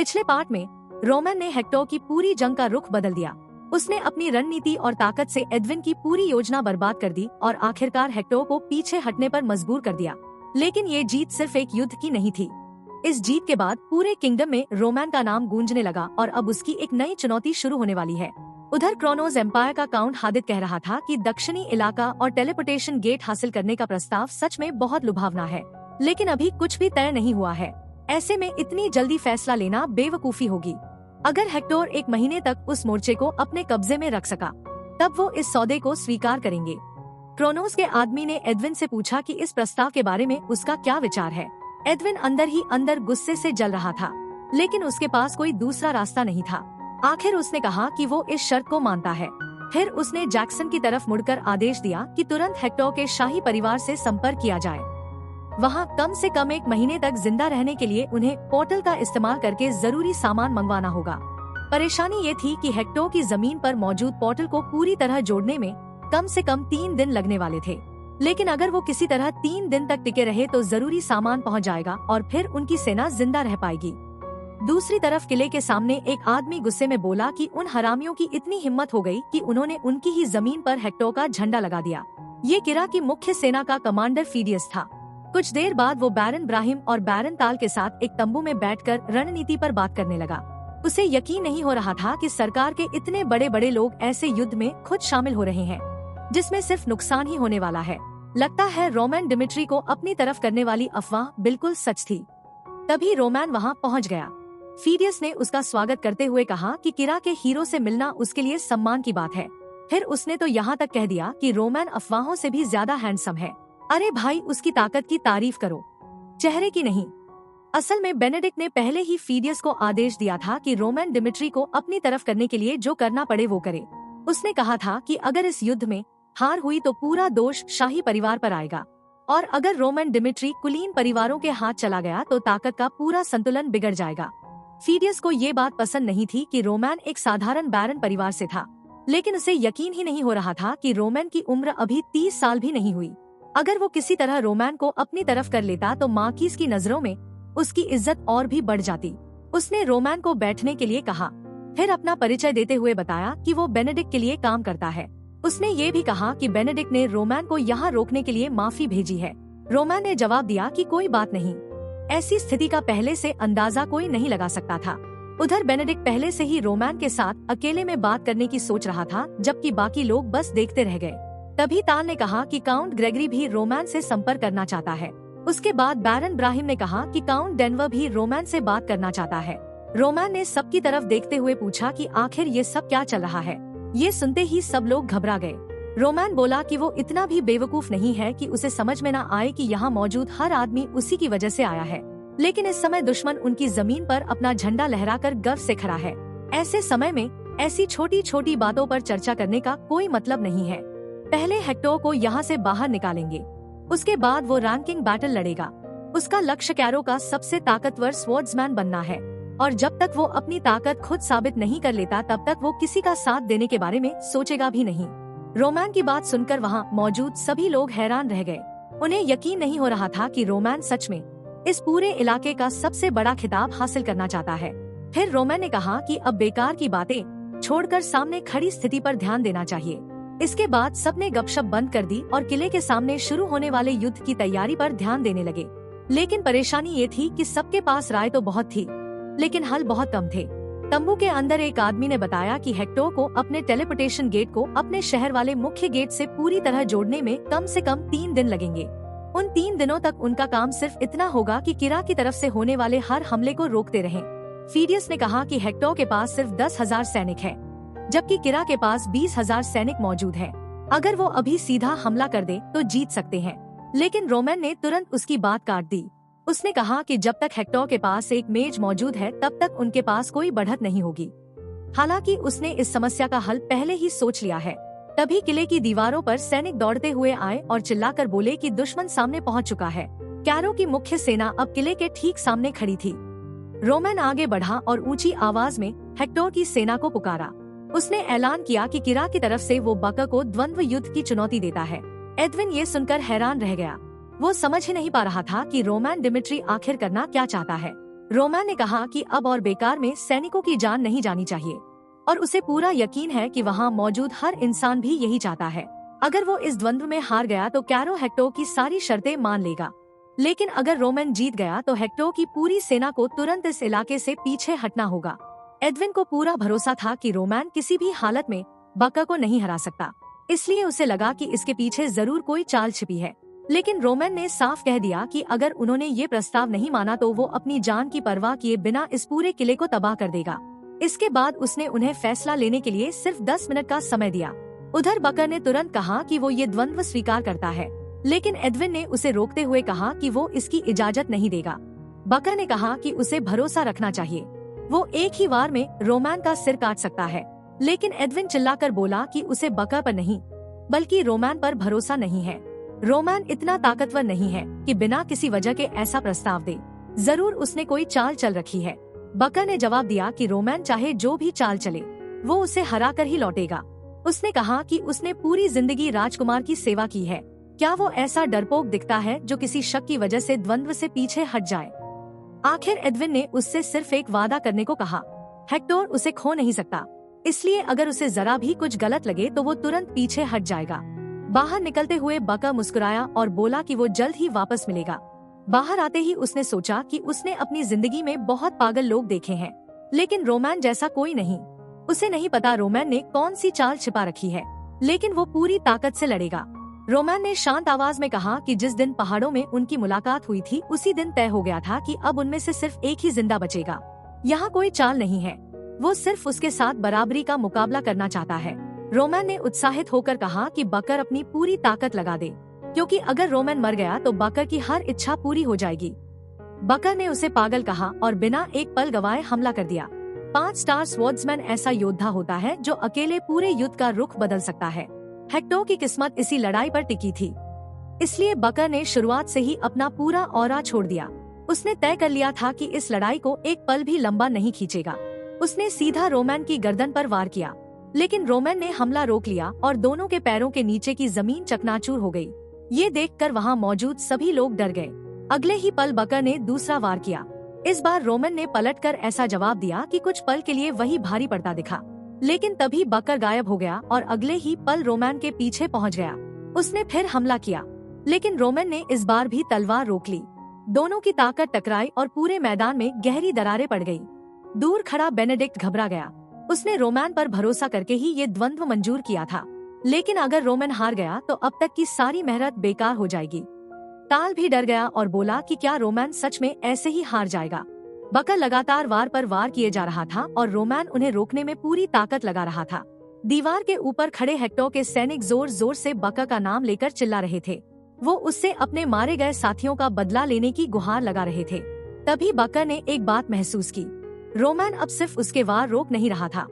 पिछले पार्ट में रोमन ने हेक्टर की पूरी जंग का रुख बदल दिया। उसने अपनी रणनीति और ताकत से एडविन की पूरी योजना बर्बाद कर दी और आखिरकार हेक्टर को पीछे हटने पर मजबूर कर दिया। लेकिन ये जीत सिर्फ एक युद्ध की नहीं थी। इस जीत के बाद पूरे किंगडम में रोमन का नाम गूंजने लगा और अब उसकी एक नई चुनौती शुरू होने वाली है। उधर क्रोनोस एम्पायर का काउंट हादिद कह रहा था कि दक्षिणी इलाका और टेलीपोर्टेशन गेट हासिल करने का प्रस्ताव सच में बहुत लुभावना है, लेकिन अभी कुछ भी तय नहीं हुआ है। ऐसे में इतनी जल्दी फैसला लेना बेवकूफी होगी। अगर हेक्टर 1 महीने तक उस मोर्चे को अपने कब्जे में रख सका, तब वो इस सौदे को स्वीकार करेंगे। क्रोनोस के आदमी ने एडविन से पूछा कि इस प्रस्ताव के बारे में उसका क्या विचार है। एडविन अंदर ही अंदर गुस्से से जल रहा था, लेकिन उसके पास कोई दूसरा रास्ता नहीं था। आखिर उसने कहा कि वो इस शर्त को मानता है। फिर उसने जैक्सन की तरफ मुड़कर आदेश दिया कि तुरंत हेक्टर के शाही परिवार से संपर्क किया जाए। वहाँ कम से कम 1 महीने तक जिंदा रहने के लिए उन्हें पोर्टल का इस्तेमाल करके जरूरी सामान मंगवाना होगा। परेशानी ये थी कि हेक्टर की जमीन पर मौजूद पोर्टल को पूरी तरह जोड़ने में कम से कम 3 दिन लगने वाले थे। लेकिन अगर वो किसी तरह 3 दिन तक टिके रहे तो जरूरी सामान पहुंच जाएगा और फिर उनकी सेना जिंदा रह पाएगी। दूसरी तरफ किले के सामने एक आदमी गुस्से में बोला कि उन हरामियों की इतनी हिम्मत हो गई कि उन्होंने उनकी ही जमीन पर हेक्टर का झंडा लगा दिया। ये किरा की मुख्य सेना का कमांडर फीडियस था। कुछ देर बाद वो बैरन ब्राहिम और बैरन ताल के साथ एक तंबू में बैठकर रणनीति पर बात करने लगा। उसे यकीन नहीं हो रहा था कि सरकार के इतने बड़े बड़े लोग ऐसे युद्ध में खुद शामिल हो रहे हैं, जिसमें सिर्फ नुकसान ही होने वाला है। लगता है रोमन डिमिट्री को अपनी तरफ करने वाली अफवाह बिल्कुल सच थी। तभी रोमन वहाँ पहुँच गया। फीडियस ने उसका स्वागत करते हुए कहा कि किरा के हीरो से मिलना उसके लिए सम्मान की बात है। फिर उसने तो यहाँ तक कह दिया कि रोमन अफवाहों से भी ज्यादा हैंडसम है। अरे भाई, उसकी ताकत की तारीफ करो, चेहरे की नहीं। असल में बेनेडिक्ट ने पहले ही फीडियस को आदेश दिया था कि रोमन डिमिट्री को अपनी तरफ करने के लिए जो करना पड़े वो करे। उसने कहा था कि अगर इस युद्ध में हार हुई तो पूरा दोष शाही परिवार पर आएगा, और अगर रोमन डिमिट्री कुलीन परिवारों के हाथ चला गया तो ताकत का पूरा संतुलन बिगड़ जाएगा। फीडियस को ये बात पसंद नहीं थी कि रोमन एक साधारण बैरन परिवार से था, लेकिन उसे यकीन ही नहीं हो रहा था कि रोमन की उम्र अभी 30 साल भी नहीं हुई। अगर वो किसी तरह रोमन को अपनी तरफ कर लेता तो मार्किस की नजरों में उसकी इज्जत और भी बढ़ जाती। उसने रोमन को बैठने के लिए कहा, फिर अपना परिचय देते हुए बताया कि वो बेनेडिक्ट के लिए काम करता है। उसने ये भी कहा कि बेनेडिक्ट ने रोमन को यहाँ रोकने के लिए माफी भेजी है। रोमन ने जवाब दिया कि कोई बात नहीं, ऐसी स्थिति का पहले से अंदाजा कोई नहीं लगा सकता था। उधर बेनेडिक्ट पहले से ही रोमन के साथ अकेले में बात करने की सोच रहा था, जबकि बाकी लोग बस देखते रह गए। तभी ताल ने कहा कि काउंट ग्रेगरी भी रोमन से संपर्क करना चाहता है। उसके बाद बैरन ब्राहिम ने कहा कि काउंट डेनवर भी रोमन से बात करना चाहता है। रोमन ने सबकी तरफ देखते हुए पूछा कि आखिर ये सब क्या चल रहा है। ये सुनते ही सब लोग घबरा गए। रोमन बोला कि वो इतना भी बेवकूफ नहीं है कि उसे समझ में न आए कि यहाँ मौजूद हर आदमी उसी की वजह से आया है, लेकिन इस समय दुश्मन उनकी जमीन पर अपना झंडा लहराकर गर्व से खड़ा है। ऐसे समय में ऐसी छोटी छोटी बातों पर चर्चा करने का कोई मतलब नहीं है। पहले हेक्टर को यहाँ से बाहर निकालेंगे, उसके बाद वो रैंकिंग बैटल लड़ेगा। उसका लक्ष्य कैरो का सबसे ताकतवर स्वॉर्ड्समैन बनना है, और जब तक वो अपनी ताकत खुद साबित नहीं कर लेता तब तक वो किसी का साथ देने के बारे में सोचेगा भी नहीं। रोमन की बात सुनकर वहाँ मौजूद सभी लोग हैरान रह गए। उन्हें यकीन नहीं हो रहा था कि रोमन सच में इस पूरे इलाके का सबसे बड़ा खिताब हासिल करना चाहता है। फिर रोमन ने कहा कि अब बेकार की बातें छोड़कर सामने खड़ी स्थिति पर ध्यान देना चाहिए। इसके बाद सबने गपशप बंद कर दी और किले के सामने शुरू होने वाले युद्ध की तैयारी पर ध्यान देने लगे। लेकिन परेशानी ये थी कि सबके पास राय तो बहुत थी, लेकिन हल बहुत कम थे। तंबू के अंदर एक आदमी ने बताया कि हेक्टर को अपने टेलीपोर्टेशन गेट को अपने शहर वाले मुख्य गेट से पूरी तरह जोड़ने में कम से कम 3 दिन लगेंगे। उन 3 दिनों तक उनका काम सिर्फ इतना होगा कि किरा की तरफ से होने वाले हर हमले को रोकते रहें। फीडियस ने कहा कि हेक्टर के पास सिर्फ 10,000 सैनिक है, जबकि किरा के पास 20,000 सैनिक मौजूद हैं। अगर वो अभी सीधा हमला कर दे तो जीत सकते हैं। लेकिन रोमन ने तुरंत उसकी बात काट दी। उसने कहा कि जब तक हेक्टर के पास एक मेज मौजूद है तब तक उनके पास कोई बढ़त नहीं होगी। हालांकि उसने इस समस्या का हल पहले ही सोच लिया है। तभी किले की दीवारों पर सैनिक दौड़ते हुए आए और चिल्लाकर बोले कि दुश्मन सामने पहुंच चुका है। कैरो की मुख्य सेना अब किले के ठीक सामने खड़ी थी। रोमन आगे बढ़ा और ऊंची आवाज में हेक्टर की सेना को पुकारा। उसने ऐलान किया कि किरा की तरफ से वो बका को द्वंद्व युद्ध की चुनौती देता है। एडविन ये सुनकर हैरान रह गया। वो समझ ही नहीं पा रहा था कि रोमन डिमिट्री आखिर करना क्या चाहता है। रोमैन ने कहा कि अब और बेकार में सैनिकों की जान नहीं जानी चाहिए और उसे पूरा यकीन है कि वहाँ मौजूद हर इंसान भी यही चाहता है। अगर वो इस द्वंद्व में हार गया तो कैरो हेक्टर की सारी शर्तें मान लेगा, लेकिन अगर रोमैन जीत गया तो हेक्टर की पूरी सेना को तुरंत इस इलाके से पीछे हटना होगा। एडविन को पूरा भरोसा था कि रोमैन किसी भी हालत में बका को नहीं हरा सकता, इसलिए उसे लगा कि इसके पीछे जरूर कोई चाल छिपी है। लेकिन रोमैन ने साफ कह दिया कि अगर उन्होंने ये प्रस्ताव नहीं माना तो वो अपनी जान की परवाह किए बिना इस पूरे किले को तबाह कर देगा। इसके बाद उसने उन्हें फैसला लेने के लिए सिर्फ 10 मिनट का समय दिया। उधर बकर ने तुरंत कहा कि वो ये द्वंद्व स्वीकार करता है, लेकिन एडविन ने उसे रोकते हुए कहा कि वो इसकी इजाजत नहीं देगा। बकर ने कहा कि उसे भरोसा रखना चाहिए, वो एक ही वार में रोमैन का सिर काट सकता है। लेकिन एडविन चिल्लाकर बोला कि उसे बकर पर नहीं बल्कि रोमैन पर भरोसा नहीं है। रोमैन इतना ताकतवर नहीं है कि बिना किसी वजह के ऐसा प्रस्ताव दे, जरूर उसने कोई चाल चल रखी है। बकर ने जवाब दिया कि रोमैन चाहे जो भी चाल चले वो उसे हरा कर ही लौटेगा। उसने कहा कि उसने पूरी जिंदगी राजकुमार की सेवा की है, क्या वो ऐसा डरपोक दिखता है जो किसी शक की वजह से द्वंद्व से पीछे हट जाए। आखिर एडविन ने उससे सिर्फ एक वादा करने को कहा, हेक्टर उसे खो नहीं सकता, इसलिए अगर उसे जरा भी कुछ गलत लगे तो वो तुरंत पीछे हट जाएगा। बाहर निकलते हुए बकर मुस्कुराया और बोला कि वो जल्द ही वापस मिलेगा। बाहर आते ही उसने सोचा कि उसने अपनी जिंदगी में बहुत पागल लोग देखे हैं, लेकिन रोमैन जैसा कोई नहीं। उसे नहीं पता रोमैन ने कौन सी चाल छिपा रखी है, लेकिन वो पूरी ताकत से लड़ेगा। रोमैन ने शांत आवाज में कहा कि जिस दिन पहाड़ों में उनकी मुलाकात हुई थी उसी दिन तय हो गया था कि अब उनमें से सिर्फ एक ही जिंदा बचेगा। यहाँ कोई चाल नहीं है, वो सिर्फ उसके साथ बराबरी का मुकाबला करना चाहता है। रोमैन ने उत्साहित होकर कहा कि बकर अपनी पूरी ताकत लगा दे, क्योंकि अगर रोमैन मर गया तो बकर की हर इच्छा पूरी हो जाएगी। बकर ने उसे पागल कहा और बिना एक पल गवाए हमला कर दिया। 5 स्टार स्वॉर्ड्समैन ऐसा योद्धा होता है जो अकेले पूरे युद्ध का रुख बदल सकता है। हेक्टर की किस्मत इसी लड़ाई पर टिकी थी, इसलिए बकर ने शुरुआत से ही अपना पूरा ऑरा छोड़ दिया। उसने तय कर लिया था कि इस लड़ाई को एक पल भी लंबा नहीं खींचेगा। उसने सीधा रोमैन की गर्दन पर वार किया, लेकिन रोमैन ने हमला रोक लिया और दोनों के पैरों के नीचे की जमीन चकनाचूर हो गई। ये देखकर वहाँ मौजूद सभी लोग डर गए। अगले ही पल बकर ने दूसरा वार किया। इस बार रोमैन ने पलटकर ऐसा जवाब दिया कि कुछ पल के लिए वही भारी पड़ता दिखा, लेकिन तभी बकर गायब हो गया और अगले ही पल रोमैन के पीछे पहुँच गया। उसने फिर हमला किया, लेकिन रोमैन ने इस बार भी तलवार रोक ली। दोनों की ताकत टकराई और पूरे मैदान में गहरी दरारें पड़ गयी। दूर खड़ा बेनेडिक्ट घबरा गया। उसने रोमैन पर भरोसा करके ही ये द्वंद्व मंजूर किया था, लेकिन अगर रोमैन हार गया तो अब तक की सारी मेहनत बेकार हो जाएगी। ताल भी डर गया और बोला कि क्या रोमैन सच में ऐसे ही हार जाएगा। बकर लगातार वार पर वार किए जा रहा था और रोमैन उन्हें रोकने में पूरी ताकत लगा रहा था। दीवार के ऊपर खड़े हेक्टर के सैनिक जोर जोर से बकर का नाम लेकर चिल्ला रहे थे। वो उससे अपने मारे गए साथियों का बदला लेने की गुहार लगा रहे थे। तभी बकर ने एक बात महसूस की, रोमैन अब सिर्फ उसके वार रोक नहीं रहा था,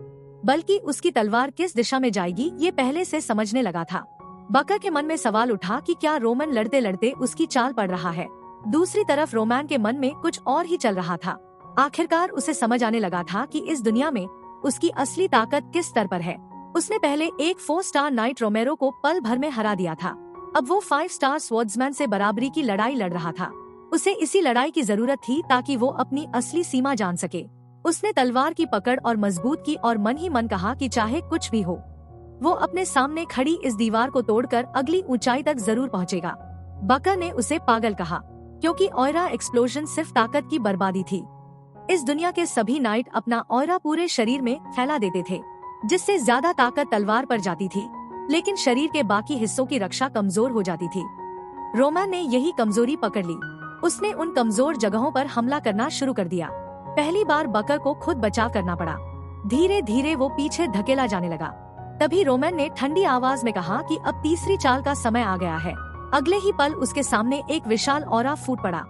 बल्कि उसकी तलवार किस दिशा में जाएगी ये पहले से समझने लगा था। बकर के मन में सवाल उठा कि क्या रोमैन लड़ते लड़ते उसकी चाल पड़ रहा है। दूसरी तरफ रोमैन के मन में कुछ और ही चल रहा था। आखिरकार उसे समझ आने लगा था कि इस दुनिया में उसकी असली ताकत किस स्तर पर है। उसने पहले एक 4 स्टार नाइट रोमेरो को पल भर में हरा दिया था, अब वो 5 स्टार स्वॉर्ड्समैन से बराबरी की लड़ाई लड़ रहा था। उसे इसी लड़ाई की जरूरत थी ताकि वो अपनी असली सीमा जान सके। उसने तलवार की पकड़ और मजबूत की और मन ही मन कहा कि चाहे कुछ भी हो, वो अपने सामने खड़ी इस दीवार को तोड़कर अगली ऊंचाई तक जरूर पहुंचेगा। बकर ने उसे पागल कहा, क्योंकि ऑयरा एक्सप्लोजन सिर्फ ताकत की बर्बादी थी। इस दुनिया के सभी नाइट अपना ऑयरा पूरे शरीर में फैला देते थे, जिससे ज्यादा ताकत तलवार पर जाती थी, लेकिन शरीर के बाकी हिस्सों की रक्षा कमजोर हो जाती थी। रोमैन ने यही कमजोरी पकड़ ली। उसने उन कमजोर जगहों पर हमला करना शुरू कर दिया। पहली बार बकर को खुद बचाव करना पड़ा। धीरे धीरे वो पीछे धकेला जाने लगा। तभी रोमैन ने ठंडी आवाज में कहा कि अब तीसरी चाल का समय आ गया है। अगले ही पल उसके सामने एक विशाल ऑरा फूट पड़ा।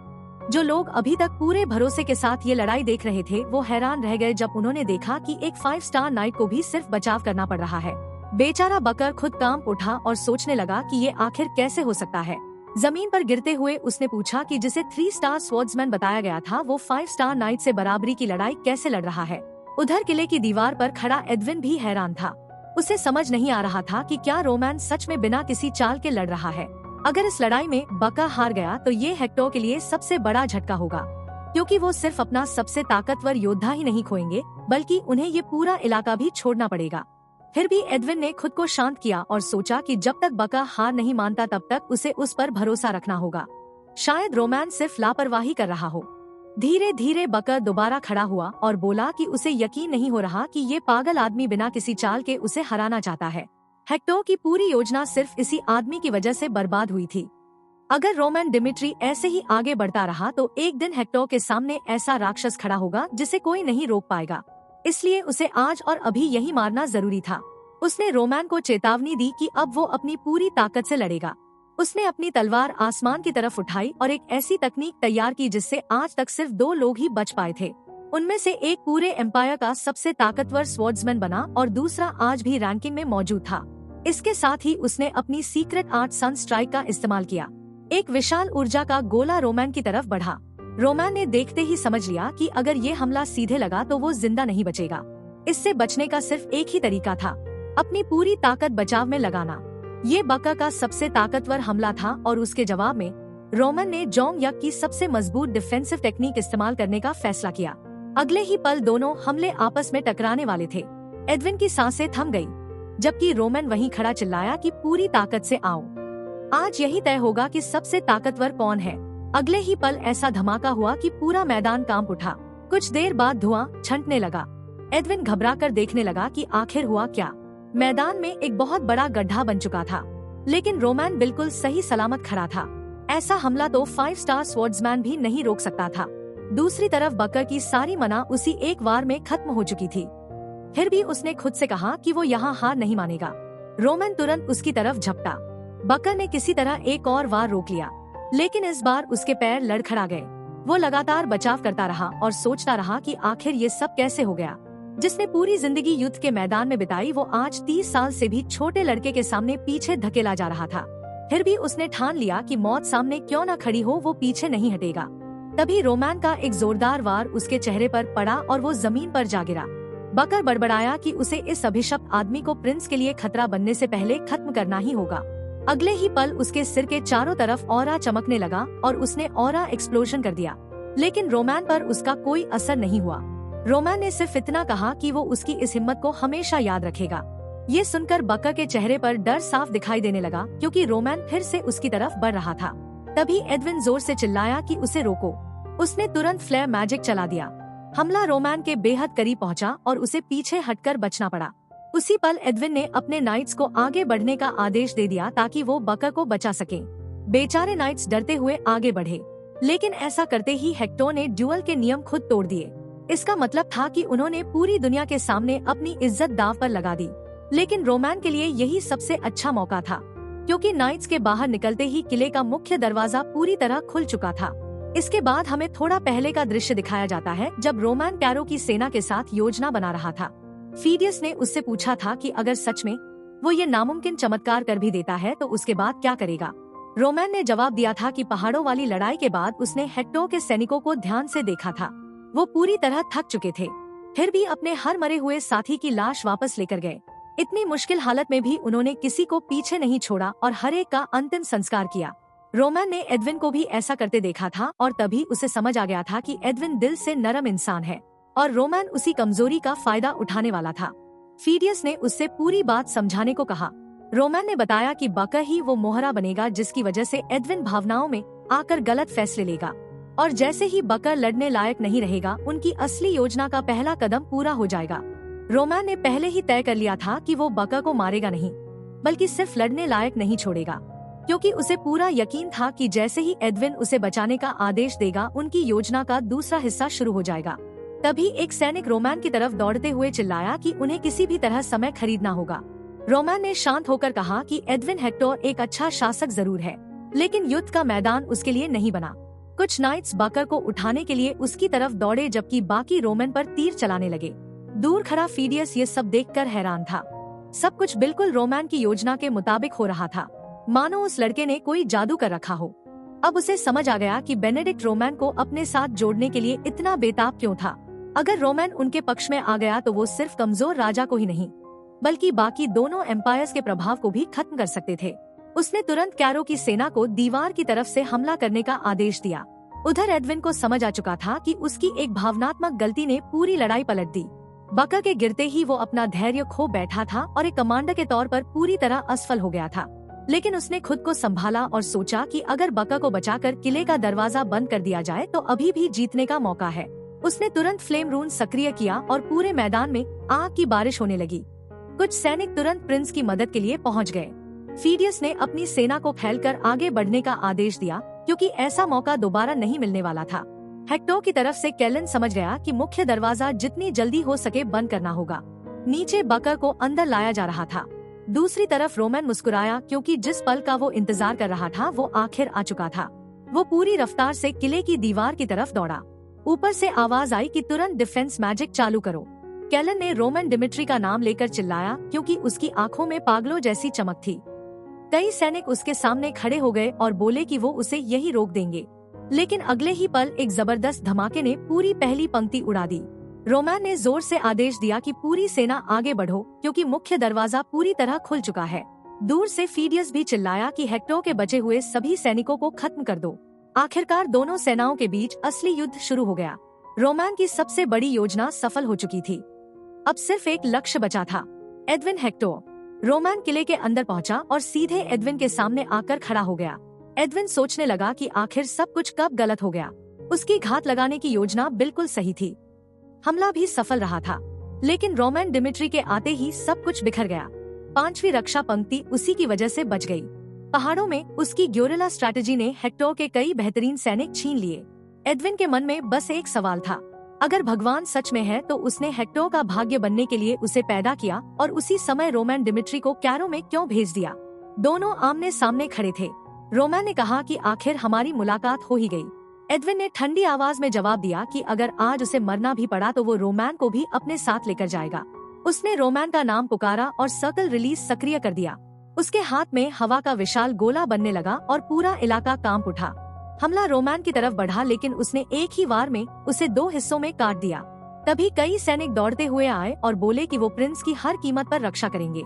जो लोग अभी तक पूरे भरोसे के साथ ये लड़ाई देख रहे थे वो हैरान रह गए जब उन्होंने देखा कि एक 5 स्टार नाइट को भी सिर्फ बचाव करना पड़ रहा है। बेचारा बकर खुद कांप उठा और सोचने लगा कि ये आखिर कैसे हो सकता है। जमीन पर गिरते हुए उसने पूछा कि जिसे 3 स्टार स्वॉर्ड्समैन बताया गया था वो 5 स्टार नाइट से बराबरी की लड़ाई कैसे लड़ रहा है। उधर किले की दीवार पर खड़ा एडविन भी हैरान था। उसे समझ नहीं आ रहा था कि क्या रोमैन सच में बिना किसी चाल के लड़ रहा है। अगर इस लड़ाई में बकर हार गया तो ये हेक्टर के लिए सबसे बड़ा झटका होगा। क्योंकि वो सिर्फ अपना सबसे ताकतवर योद्धा ही नहीं खोएंगे बल्कि उन्हें ये पूरा इलाका भी छोड़ना पड़ेगा। फिर भी एडविन ने खुद को शांत किया और सोचा कि जब तक बका हार नहीं मानता तब तक उसे उस पर भरोसा रखना होगा। शायद रोमैन सिर्फ लापरवाही कर रहा हो। धीरे धीरे बकर दोबारा खड़ा हुआ और बोला कि उसे यकीन नहीं हो रहा कि ये पागल आदमी बिना किसी चाल के उसे हराना चाहता है। हेक्टर की पूरी योजना सिर्फ इसी आदमी की वजह से बर्बाद हुई थी। अगर रोमन डिमिट्री ऐसे ही आगे बढ़ता रहा तो एक दिन हेक्टर के सामने ऐसा राक्षस खड़ा होगा जिसे कोई नहीं रोक पाएगा। इसलिए उसे आज और अभी यही मारना जरूरी था। उसने रोमैन को चेतावनी दी कि अब वो अपनी पूरी ताकत से लड़ेगा। उसने अपनी तलवार आसमान की तरफ उठाई और एक ऐसी तकनीक तैयार की जिससे आज तक सिर्फ 2 लोग ही बच पाए थे। उनमें से एक पूरे एम्पायर का सबसे ताकतवर स्वॉर्ड्समैन बना और दूसरा आज भी रैंकिंग में मौजूद था। इसके साथ ही उसने अपनी सीक्रेट आर्ट सन स्ट्राइक का इस्तेमाल किया। एक विशाल ऊर्जा का गोला रोमैन की तरफ बढ़ा। रोमैन ने देखते ही समझ लिया कि अगर ये हमला सीधे लगा तो वो जिंदा नहीं बचेगा। इससे बचने का सिर्फ एक ही तरीका था, अपनी पूरी ताकत बचाव में लगाना। ये बका का सबसे ताकतवर हमला था और उसके जवाब में रोमन ने जोंग यक की सबसे मजबूत डिफेंसिव टेक्निक इस्तेमाल करने का फैसला किया। अगले ही पल दोनों हमले आपस में टकराने वाले थे। एडविन की सांसें थम गई, जबकि रोमन वहीं खड़ा चिल्लाया कि पूरी ताकत से आओ, आज यही तय होगा कि सबसे ताकतवर कौन है। अगले ही पल ऐसा धमाका हुआ कि पूरा मैदान कांप उठा। कुछ देर बाद धुआं छंटने लगा। एडविन घबराकर देखने लगा कि आखिर हुआ क्या। मैदान में एक बहुत बड़ा गड्ढा बन चुका था, लेकिन रोमैन बिल्कुल सही सलामत खड़ा था। ऐसा हमला तो 5 स्टार स्वॉर्ड्समैन भी नहीं रोक सकता था। दूसरी तरफ बकर की सारी मना उसी एक वार में खत्म हो चुकी थी। फिर भी उसने खुद से कहा कि वो यहाँ हार नहीं मानेगा। रोमैन तुरंत उसकी तरफ झपटा। बकर ने किसी तरह एक और वार रोक लिया, लेकिन इस बार उसके पैर लड़खड़ा गए। वो लगातार बचाव करता रहा और सोचता रहा कि आखिर ये सब कैसे हो गया। जिसने पूरी जिंदगी युद्ध के मैदान में बिताई, वो आज 30 साल से भी छोटे लड़के के सामने पीछे धकेला जा रहा था। फिर भी उसने ठान लिया कि मौत सामने क्यों न खड़ी हो, वो पीछे नहीं हटेगा। तभी रोमैन का एक जोरदार वार उसके चेहरे पर पड़ा और वो जमीन पर जा गिरा। बकर बड़बड़ाया कि उसे इस अभिशप्त आदमी को प्रिंस के लिए खतरा बनने से पहले खत्म करना ही होगा। अगले ही पल उसके सिर के चारों तरफ ऑरा चमकने लगा और उसने ऑरा एक्सप्लोजन कर दिया, लेकिन रोमैन पर उसका कोई असर नहीं हुआ। रोमैन ने सिर्फ इतना कहा कि वो उसकी इस हिम्मत को हमेशा याद रखेगा। ये सुनकर बकर के चेहरे पर डर साफ दिखाई देने लगा, क्योंकि रोमैन फिर से उसकी तरफ बढ़ रहा था। तभी एडविन जोर से चिल्लाया कि उसे रोको। उसने तुरंत फ्लेयर मैजिक चला दिया। हमला रोमैन के बेहद करीब पहुंचा और उसे पीछे हटकर बचना पड़ा। उसी पल एडविन ने अपने नाइट्स को आगे बढ़ने का आदेश दे दिया ताकि वो बकर को बचा सके। बेचारे नाइट्स डरते हुए आगे बढ़े, लेकिन ऐसा करते ही हेक्टर ने ड्यूअल के नियम खुद तोड़ दिए। इसका मतलब था कि उन्होंने पूरी दुनिया के सामने अपनी इज्जत दांव पर लगा दी। लेकिन रोमैन के लिए यही सबसे अच्छा मौका था, क्योंकि नाइट्स के बाहर निकलते ही किले का मुख्य दरवाजा पूरी तरह खुल चुका था। इसके बाद हमें थोड़ा पहले का दृश्य दिखाया जाता है, जब रोमैन कैरो की सेना के साथ योजना बना रहा था। फीडियस ने उससे पूछा था कि अगर सच में वो ये नामुमकिन चमत्कार कर भी देता है तो उसके बाद क्या करेगा। रोमैन ने जवाब दिया था कि पहाड़ों वाली लड़ाई के बाद उसने हेक्टर के सैनिकों को ध्यान से देखा था। वो पूरी तरह थक चुके थे, फिर भी अपने हर मरे हुए साथी की लाश वापस लेकर गए। इतनी मुश्किल हालत में भी उन्होंने किसी को पीछे नहीं छोड़ा और हर एक का अंतिम संस्कार किया। रोमैन ने एडविन को भी ऐसा करते देखा था और तभी उसे समझ आ गया था कि एडविन दिल से नरम इंसान है और रोमैन उसी कमजोरी का फायदा उठाने वाला था। फीडियस ने उससे पूरी बात समझाने को कहा। रोमैन ने बताया कि बकर ही वो मोहरा बनेगा जिसकी वजह से एडविन भावनाओं में आकर गलत फैसले लेगा, और जैसे ही बकर लड़ने लायक नहीं रहेगा, उनकी असली योजना का पहला कदम पूरा हो जाएगा। रोमैन ने पहले ही तय कर लिया था कि वो बकर को मारेगा नहीं, बल्कि सिर्फ लड़ने लायक नहीं छोड़ेगा, क्योंकि उसे पूरा यकीन था कि जैसे ही एडविन उसे बचाने का आदेश देगा, उनकी योजना का दूसरा हिस्सा शुरू हो जाएगा। तभी एक सैनिक रोमैन की तरफ दौड़ते हुए चिल्लाया कि उन्हें किसी भी तरह समय खरीदना होगा। रोमैन ने शांत होकर कहा कि एडविन हेक्टर एक अच्छा शासक जरूर है, लेकिन युद्ध का मैदान उसके लिए नहीं बना। कुछ नाइट्स बकर को उठाने के लिए उसकी तरफ दौड़े, जबकि बाकी रोमैन पर तीर चलाने लगे। दूर खड़ा फीडियस ये सब देखकर हैरान था। सब कुछ बिल्कुल रोमैन की योजना के मुताबिक हो रहा था, मानो उस लड़के ने कोई जादू कर रखा हो। अब उसे समझ आ गया कि बेनेडिक्ट रोमैन को अपने साथ जोड़ने के लिए इतना बेताब क्यों था। अगर रोमैन उनके पक्ष में आ गया तो वो सिर्फ कमजोर राजा को ही नहीं, बल्कि बाकी दोनों एम्पायर्स के प्रभाव को भी खत्म कर सकते थे। उसने तुरंत कैरो की सेना को दीवार की तरफ से हमला करने का आदेश दिया। उधर एडविन को समझ आ चुका था कि उसकी एक भावनात्मक गलती ने पूरी लड़ाई पलट दी। बका के गिरते ही वो अपना धैर्य खो बैठा था और एक कमांडर के तौर पर पूरी तरह असफल हो गया था। लेकिन उसने खुद को संभाला और सोचा कि अगर बका को बचाकर किले का दरवाजा बंद कर दिया जाए तो अभी भी जीतने का मौका है। उसने तुरंत फ्लेम रून सक्रिय किया और पूरे मैदान में आग की बारिश होने लगी। कुछ सैनिक तुरंत प्रिंस की मदद के लिए पहुंच गए। फीडियस ने अपनी सेना को फैलकर आगे बढ़ने का आदेश दिया, क्योंकि ऐसा मौका दोबारा नहीं मिलने वाला था। हेक्टर की तरफ से कैलन समझ गया कि मुख्य दरवाजा जितनी जल्दी हो सके बंद करना होगा। नीचे बकर को अंदर लाया जा रहा था। दूसरी तरफ रोमन मुस्कुराया, क्योंकि जिस पल का वो इंतजार कर रहा था वो आखिर आ चुका था। वो पूरी रफ्तार से किले की दीवार की तरफ दौड़ा। ऊपर से आवाज आई कि तुरंत डिफेंस मैजिक चालू करो। कैलन ने रोमन डिमिट्री का नाम लेकर चिल्लाया, क्योंकि उसकी आंखों में पागलों जैसी चमक थी। कई सैनिक उसके सामने खड़े हो गए और बोले कि वो उसे यही रोक देंगे। लेकिन अगले ही पल एक जबरदस्त धमाके ने पूरी पहली पंक्ति उड़ा दी। रोमन ने जोर से आदेश दिया कि पूरी सेना आगे बढ़ो, क्योंकि मुख्य दरवाजा पूरी तरह खुल चुका है। दूर से फीडियस भी चिल्लाया कि हेक्टर के बचे हुए सभी सैनिकों को खत्म कर दो। आखिरकार दोनों सेनाओं के बीच असली युद्ध शुरू हो गया। रोमन की सबसे बड़ी योजना सफल हो चुकी थी। अब सिर्फ एक लक्ष्य बचा था, एडविन हेक्टर। रोमन किले के अंदर पहुंचा और सीधे एडविन के सामने आकर खड़ा हो गया। एडविन सोचने लगा कि आखिर सब कुछ कब गलत हो गया। उसकी घात लगाने की योजना बिल्कुल सही थी। हमला भी सफल रहा था, लेकिन रोमन डिमिट्री के आते ही सब कुछ बिखर गया। 5वीं रक्षा पंक्ति उसी की वजह से बच गई। पहाड़ों में उसकी ग्योरिला स्ट्रैटेजी ने हेक्टर के कई बेहतरीन सैनिक छीन लिए। एडविन के मन में बस एक सवाल था, अगर भगवान सच में है तो उसने हेक्टर का भाग्य बनने के लिए उसे पैदा किया और उसी समय रोमन डिमिट्री को कैरो में क्यों भेज दिया। दोनों आमने सामने खड़े थे। रोमन ने कहा कि आखिर हमारी मुलाकात हो ही गई। एडविन ने ठंडी आवाज में जवाब दिया कि अगर आज उसे मरना भी पड़ा तो वो रोमन को भी अपने साथ लेकर जाएगा। उसने रोमन का नाम पुकारा और सर्कल रिलीज सक्रिय कर दिया। उसके हाथ में हवा का विशाल गोला बनने लगा और पूरा इलाका कांप उठा। हमला रोमन की तरफ बढ़ा, लेकिन उसने एक ही वार में उसे 2 हिस्सों में काट दिया। तभी कई सैनिक दौड़ते हुए आए और बोले कि वो प्रिंस की हर कीमत पर रक्षा करेंगे।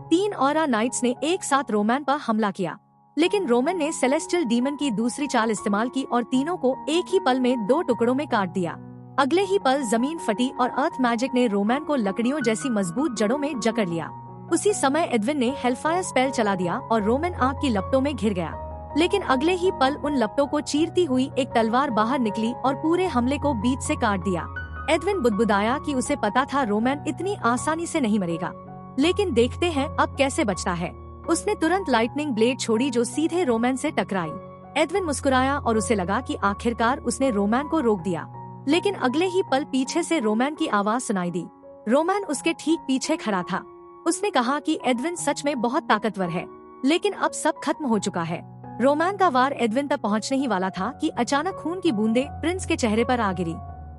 3 ऑरा नाइट्स ने एक साथ रोमन पर हमला किया, लेकिन रोमन ने सेलेस्टियल डीमन की दूसरी चाल इस्तेमाल की और तीनों को एक ही पल में 2 टुकड़ों में काट दिया। अगले ही पल जमीन फटी और अर्थ मैजिक ने रोमन को लकड़ियों जैसी मजबूत जड़ों में जकड़ लिया। उसी समय एडविन ने हेलफायर स्पेल चला दिया और रोमन आग की लपटों में घिर गया। लेकिन अगले ही पल उन लपटों को चीरती हुई एक तलवार बाहर निकली और पूरे हमले को बीच से काट दिया। एडविन बुदबुदाया कि उसे पता था रोमन इतनी आसानी से नहीं मरेगा, लेकिन देखते हैं अब कैसे बचता है। उसने तुरंत लाइटनिंग ब्लेड छोड़ी जो सीधे रोमन से टकराई। एडविन मुस्कुराया और उसे लगा कि आखिरकार उसने रोमन को रोक दिया। लेकिन अगले ही पल पीछे से रोमन की आवाज सुनाई दी। रोमन उसके ठीक पीछे खड़ा था। उसने कहा कि एडविन सच में बहुत ताकतवर है, लेकिन अब सब खत्म हो चुका है। रोमन का वार एडविन तक पहुंचने ही वाला था कि अचानक खून की बूंदें प्रिंस के चेहरे पर आ गिरी।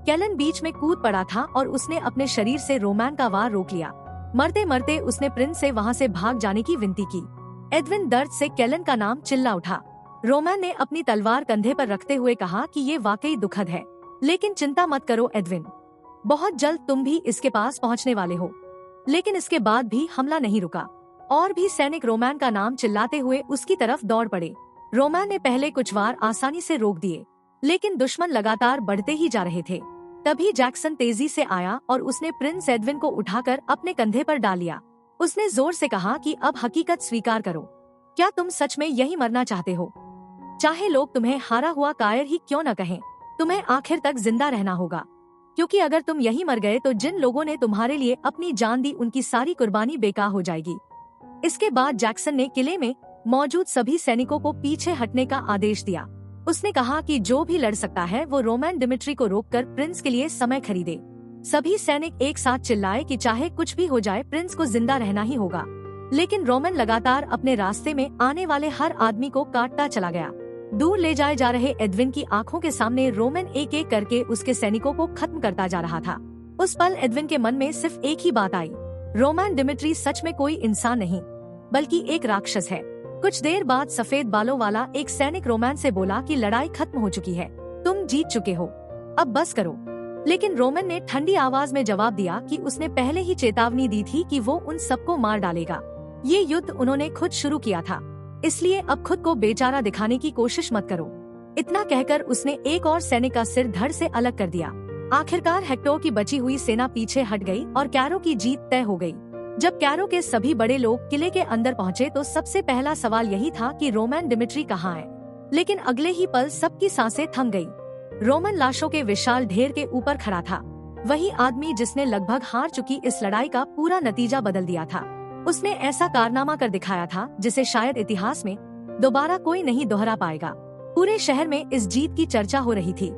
कैलन बीच में कूद पड़ा था और उसने अपने शरीर से रोमन का वार रोक लिया। मरते मरते उसने प्रिंस से वहां से भाग जाने की विनती की। एडविन दर्द से कैलन का नाम चिल्ला उठा। रोमन ने अपनी तलवार कंधे पर रखते हुए कहा कि ये वाकई दुखद है, लेकिन चिंता मत करो एडविन, बहुत जल्द तुम भी इसके पास पहुंचने वाले हो। लेकिन इसके बाद भी हमला नहीं रुका। और भी सैनिक रोमन का नाम चिल्लाते हुए उसकी तरफ दौड़ पड़े। रोमन ने पहले कुछ वार आसानी से रोक दिए, लेकिन दुश्मन लगातार बढ़ते ही जा रहे थे। तभी जैक्सन तेजी से आया और उसने प्रिंस एडविन को उठाकर अपने कंधे पर डाल लिया। उसने जोर से कहा कि अब हकीकत स्वीकार करो। क्या तुम सच में यही मरना चाहते हो? चाहे लोग तुम्हें हारा हुआ कायर ही क्यों न कहें, तुम्हें आखिर तक जिंदा रहना होगा, क्योंकि अगर तुम यही मर गए तो जिन लोगों ने तुम्हारे लिए अपनी जान दी उनकी सारी कुर्बानी बेकार हो जाएगी। इसके बाद जैक्सन ने किले में मौजूद सभी सैनिकों को पीछे हटने का आदेश दिया। उसने कहा कि जो भी लड़ सकता है वो रोमन डिमिट्री को रोककर प्रिंस के लिए समय खरीदे। सभी सैनिक एक साथ चिल्लाए कि चाहे कुछ भी हो जाए प्रिंस को जिंदा रहना ही होगा। लेकिन रोमन लगातार अपने रास्ते में आने वाले हर आदमी को काटता चला गया। दूर ले जाए जा रहे एडविन की आंखों के सामने रोमन एक एक करके उसके सैनिकों को खत्म करता जा रहा था। उस पल एडविन के मन में सिर्फ एक ही बात आई, रोमन डिमिट्री सच में कोई इंसान नहीं बल्कि एक राक्षस है। कुछ देर बाद सफेद बालों वाला एक सैनिक रोमन से बोला कि लड़ाई खत्म हो चुकी है, तुम जीत चुके हो, अब बस करो। लेकिन रोमन ने ठंडी आवाज में जवाब दिया कि उसने पहले ही चेतावनी दी थी कि वो उन सबको मार डालेगा। ये युद्ध उन्होंने खुद शुरू किया था, इसलिए अब खुद को बेचारा दिखाने की कोशिश मत करो। इतना कहकर उसने एक और सैनिक का सिर धड़ से अलग कर दिया। आखिरकार हेक्टर की बची हुई सेना पीछे हट गई और कैरो की जीत तय हो गई। जब कैरो के सभी बड़े लोग किले के अंदर पहुँचे तो सबसे पहला सवाल यही था कि रोमन डिमिट्री कहाँ है। लेकिन अगले ही पल सबकी सांसें थम गई। रोमन लाशों के विशाल ढेर के ऊपर खड़ा था, वही आदमी जिसने लगभग हार चुकी इस लड़ाई का पूरा नतीजा बदल दिया था। उसने ऐसा कारनामा कर दिखाया था जिसे शायद इतिहास में दोबारा कोई नहीं दोहरा पाएगा। पूरे शहर में इस जीत की चर्चा हो रही थी।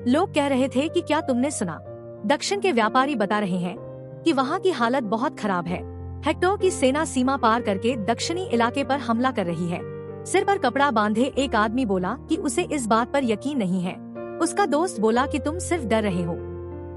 लोग कह रहे थे कि क्या तुमने सुना? दक्षिण के व्यापारी बता रहे हैं कि वहाँ की हालत बहुत खराब है। हेक्टर की सेना सीमा पार करके दक्षिणी इलाके पर हमला कर रही है। सिर पर कपड़ा बांधे एक आदमी बोला कि उसे इस बात पर यकीन नहीं है। उसका दोस्त बोला कि तुम सिर्फ डर रहे हो।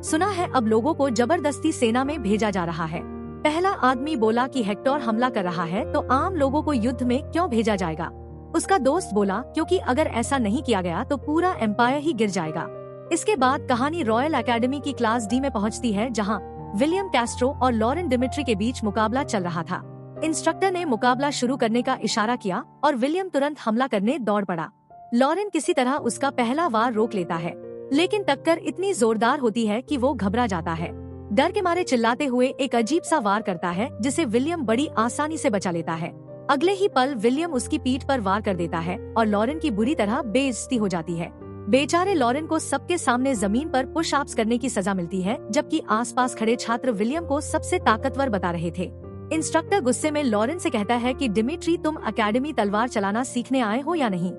सुना है अब लोगों को जबरदस्ती सेना में भेजा जा रहा है। पहला आदमी बोला कि हेक्टर हमला कर रहा है तो आम लोगों को युद्ध में क्यों भेजा जाएगा? उसका दोस्त बोला क्योंकि अगर ऐसा नहीं किया गया तो पूरा एम्पायर ही गिर जाएगा। इसके बाद कहानी रॉयल एकेडमी की क्लास डी में पहुंचती है, जहां विलियम कैस्ट्रो और लॉरेन डिमिट्री के बीच मुकाबला चल रहा था। इंस्ट्रक्टर ने मुकाबला शुरू करने का इशारा किया और विलियम तुरंत हमला करने दौड़ पड़ा। लॉरेन किसी तरह उसका पहला वार रोक लेता है, लेकिन टक्कर इतनी जोरदार होती है कि वो घबरा जाता है। डर के मारे चिल्लाते हुए एक अजीब सा वार करता है जिसे विलियम बड़ी आसानी से बचा लेता है। अगले ही पल विलियम उसकी पीठ पर वार कर देता है और लॉरेन की बुरी तरह बेइज्जती हो जाती है। बेचारे लॉरेन को सबके सामने जमीन पर पुश अप्स करने की सजा मिलती है, जबकि आसपास खड़े छात्र विलियम को सबसे ताकतवर बता रहे थे। इंस्ट्रक्टर गुस्से में लॉरेन से कहता है कि डिमिट्री, तुम एकेडमी तलवार चलाना सीखने आए हो या नहीं?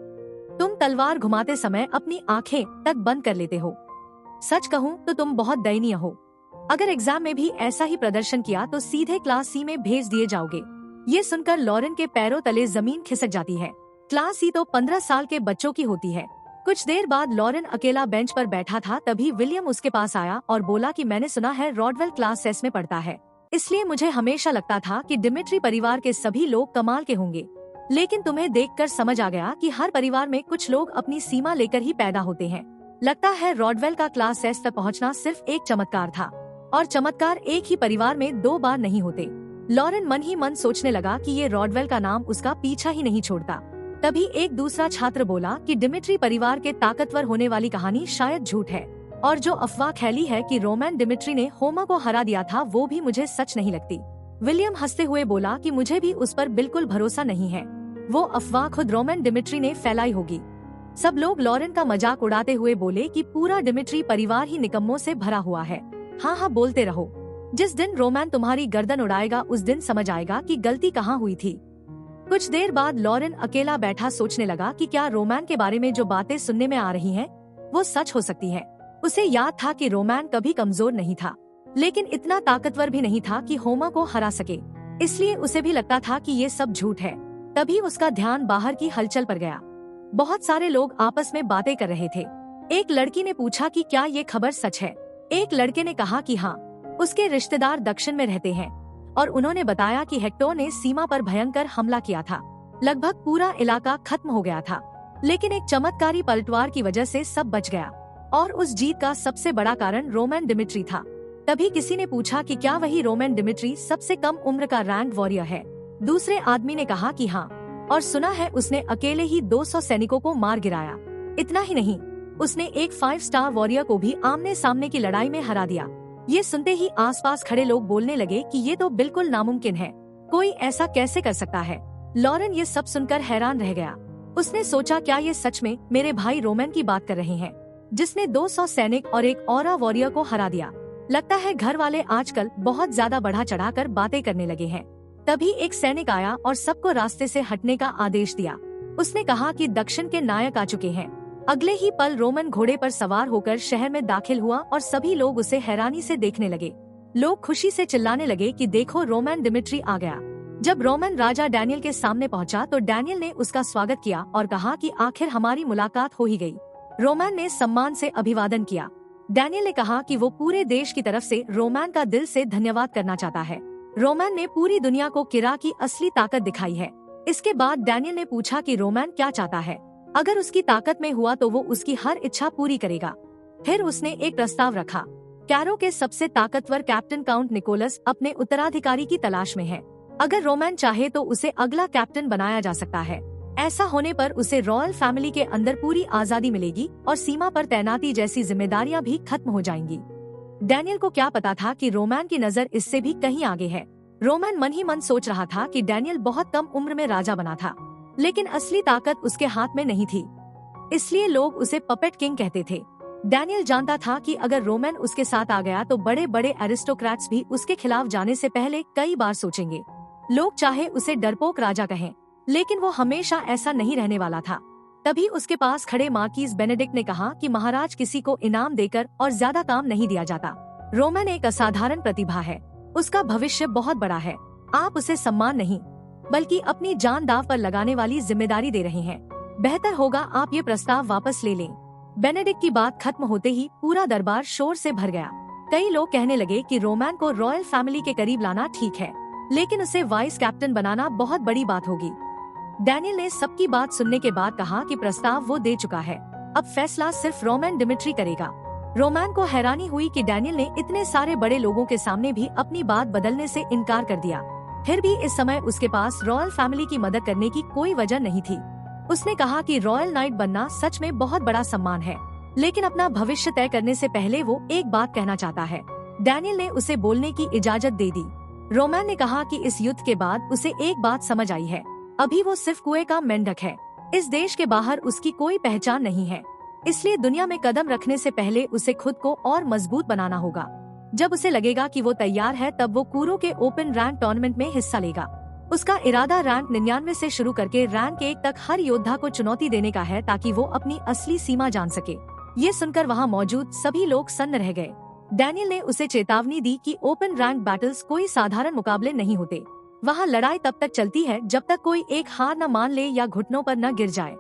तुम तलवार घुमाते समय अपनी आंखें तक बंद कर लेते हो। सच कहूँ तो तुम बहुत दयनीय हो। अगर एग्जाम में भी ऐसा ही प्रदर्शन किया तो सीधे क्लास सी में भेज दिए जाओगे। ये सुनकर लॉरेन के पैरों तले जमीन खिसक जाती है। क्लास सी तो 15 साल के बच्चों की होती है। कुछ देर बाद लॉरेन अकेला बेंच पर बैठा था, तभी विलियम उसके पास आया और बोला कि मैंने सुना है रॉडवेल क्लास एस में पढ़ता है, इसलिए मुझे हमेशा लगता था कि डिमिट्री परिवार के सभी लोग कमाल के होंगे, लेकिन तुम्हें देखकर समझ आ गया कि हर परिवार में कुछ लोग अपनी सीमा लेकर ही पैदा होते हैं। लगता है रॉडवेल का क्लास एस तक पहुँचना सिर्फ एक चमत्कार था, और चमत्कार एक ही परिवार में 2 बार नहीं होते। लॉरेन मन ही मन सोचने लगा कि ये रॉडवेल का नाम उसका पीछा ही नहीं छोड़ता। तभी एक दूसरा छात्र बोला कि डिमिट्री परिवार के ताकतवर होने वाली कहानी शायद झूठ है, और जो अफवाह फैली है कि रोमन डिमिट्री ने होमा को हरा दिया था वो भी मुझे सच नहीं लगती। विलियम हंसते हुए बोला कि मुझे भी उस पर बिल्कुल भरोसा नहीं है, वो अफवाह खुद रोमन डिमिट्री ने फैलाई होगी। सब लोग लॉरेन का मजाक उड़ाते हुए बोले कि पूरा डिमिट्री परिवार ही निकम्मों से भरा हुआ है। हाँ हाँ बोलते रहो, जिस दिन रोमन तुम्हारी गर्दन उड़ाएगा उस दिन समझ आएगा कि गलती कहाँ हुई थी। कुछ देर बाद लॉरेन अकेला बैठा सोचने लगा कि क्या रोमन के बारे में जो बातें सुनने में आ रही हैं, वो सच हो सकती है। उसे याद था कि रोमन कभी कमजोर नहीं था, लेकिन इतना ताकतवर भी नहीं था कि होमा को हरा सके, इसलिए उसे भी लगता था कि ये सब झूठ है। तभी उसका ध्यान बाहर की हलचल पर गया। बहुत सारे लोग आपस में बातें कर रहे थे। एक लड़की ने पूछा कि क्या ये खबर सच है। एक लड़के ने कहा कि हाँ, उसके रिश्तेदार दक्षिण में रहते हैं और उन्होंने बताया कि हेक्टर ने सीमा पर भयंकर हमला किया था। लगभग पूरा इलाका खत्म हो गया था, लेकिन एक चमत्कारी पलटवार की वजह से सब बच गया, और उस जीत का सबसे बड़ा कारण रोमन डिमिट्री था। तभी किसी ने पूछा कि क्या वही रोमन डिमिट्री सबसे कम उम्र का रैंक वॉरियर है। दूसरे आदमी ने कहा कि हाँ, और सुना है उसने अकेले ही 200 सैनिकों को मार गिराया। इतना ही नहीं, उसने एक 5 स्टार वॉरियर को भी आमने सामने की लड़ाई में हरा दिया। ये सुनते ही आसपास खड़े लोग बोलने लगे कि ये तो बिल्कुल नामुमकिन है, कोई ऐसा कैसे कर सकता है। लॉरेन ये सब सुनकर हैरान रह गया। उसने सोचा क्या ये सच में मेरे भाई रोमन की बात कर रहे हैं, जिसने 200 सैनिक और एक औरा वॉरियर को हरा दिया। लगता है घर वाले आजकल बहुत ज्यादा बढ़ा चढ़ाकर बातें करने लगे हैं। तभी एक सैनिक आया और सबको रास्ते से हटने का आदेश दिया। उसने कहा कि दक्षिण के नायक आ चुके हैं। अगले ही पल रोमन घोड़े पर सवार होकर शहर में दाखिल हुआ और सभी लोग उसे हैरानी से देखने लगे। लोग खुशी से चिल्लाने लगे कि देखो रोमन डिमिट्री आ गया। जब रोमन राजा डैनियल के सामने पहुंचा तो डैनियल ने उसका स्वागत किया और कहा कि आखिर हमारी मुलाकात हो ही गई। रोमन ने सम्मान से अभिवादन किया। डैनियल ने कहा कि वो पूरे देश की तरफ से रोमन का दिल से धन्यवाद करना चाहता है। रोमन ने पूरी दुनिया को किरा की असली ताकत दिखाई है। इसके बाद डैनियल ने पूछा कि रोमन क्या चाहता है, अगर उसकी ताकत में हुआ तो वो उसकी हर इच्छा पूरी करेगा। फिर उसने एक प्रस्ताव रखा। कैरो के सबसे ताकतवर कैप्टन काउंट निकोलस अपने उत्तराधिकारी की तलाश में है। अगर रोमन चाहे तो उसे अगला कैप्टन बनाया जा सकता है। ऐसा होने पर उसे रॉयल फैमिली के अंदर पूरी आजादी मिलेगी और सीमा पर तैनाती जैसी जिम्मेदारियां भी खत्म हो जाएंगी। डैनियल को क्या पता था कि रोमैन की नजर इससे भी कहीं आगे है। रोमैन मन ही मन सोच रहा था कि डैनियल बहुत कम उम्र में राजा बना था, लेकिन असली ताकत उसके हाथ में नहीं थी, इसलिए लोग उसे पपेट किंग कहते थे। डैनियल जानता था कि अगर रोमैन उसके साथ आ गया तो बड़े बड़े एरिस्टोक्रेट्स भी उसके खिलाफ जाने से पहले कई बार सोचेंगे। लोग चाहे उसे डरपोक राजा कहें, लेकिन वो हमेशा ऐसा नहीं रहने वाला था। तभी उसके पास खड़े मार्किस बेनेडिक्ट ने कहा कि महाराज, किसी को इनाम देकर और ज्यादा काम नहीं दिया जाता। रोमैन एक असाधारण प्रतिभा है, उसका भविष्य बहुत बड़ा है। आप उसे सम्मान नहीं बल्कि अपनी जान दांव पर लगाने वाली जिम्मेदारी दे रहे हैं। बेहतर होगा आप ये प्रस्ताव वापस ले लें। बेनेडिक्ट की बात खत्म होते ही पूरा दरबार शोर से भर गया। कई लोग कहने लगे कि रोमैन को रॉयल फैमिली के करीब लाना ठीक है, लेकिन उसे वाइस कैप्टन बनाना बहुत बड़ी बात होगी। डैनियल ने सबकी बात सुनने के बाद कहा कि प्रस्ताव वो दे चुका है, अब फैसला सिर्फ रोमैन डिमिट्री करेगा। रोमैन को हैरानी हुई कि डैनियल ने इतने सारे बड़े लोगों के सामने भी अपनी बात बदलने से इनकार कर दिया। फिर भी इस समय उसके पास रॉयल फैमिली की मदद करने की कोई वजह नहीं थी। उसने कहा कि रॉयल नाइट बनना सच में बहुत बड़ा सम्मान है, लेकिन अपना भविष्य तय करने से पहले वो एक बात कहना चाहता है। डैनियल ने उसे बोलने की इजाजत दे दी। रोमैन ने कहा कि इस युद्ध के बाद उसे एक बात समझ आई है, अभी वो सिर्फ कुएं का मेंढक है। इस देश के बाहर उसकी कोई पहचान नहीं है, इसलिए दुनिया में कदम रखने से पहले उसे खुद को और मजबूत बनाना होगा। जब उसे लगेगा कि वो तैयार है, तब वो कूरो के ओपन रैंक टूर्नामेंट में हिस्सा लेगा। उसका इरादा रैंक 99 से शुरू करके रैंक 1 तक हर योद्धा को चुनौती देने का है, ताकि वो अपनी असली सीमा जान सके। ये सुनकर वहाँ मौजूद सभी लोग सन्न रह गए। डैनियल ने उसे चेतावनी दी कि ओपन रैंक बैटल्स कोई साधारण मुकाबले नहीं होते। वहाँ लड़ाई तब तक चलती है जब तक कोई एक हार न मान ले या घुटनों पर न गिर जाए।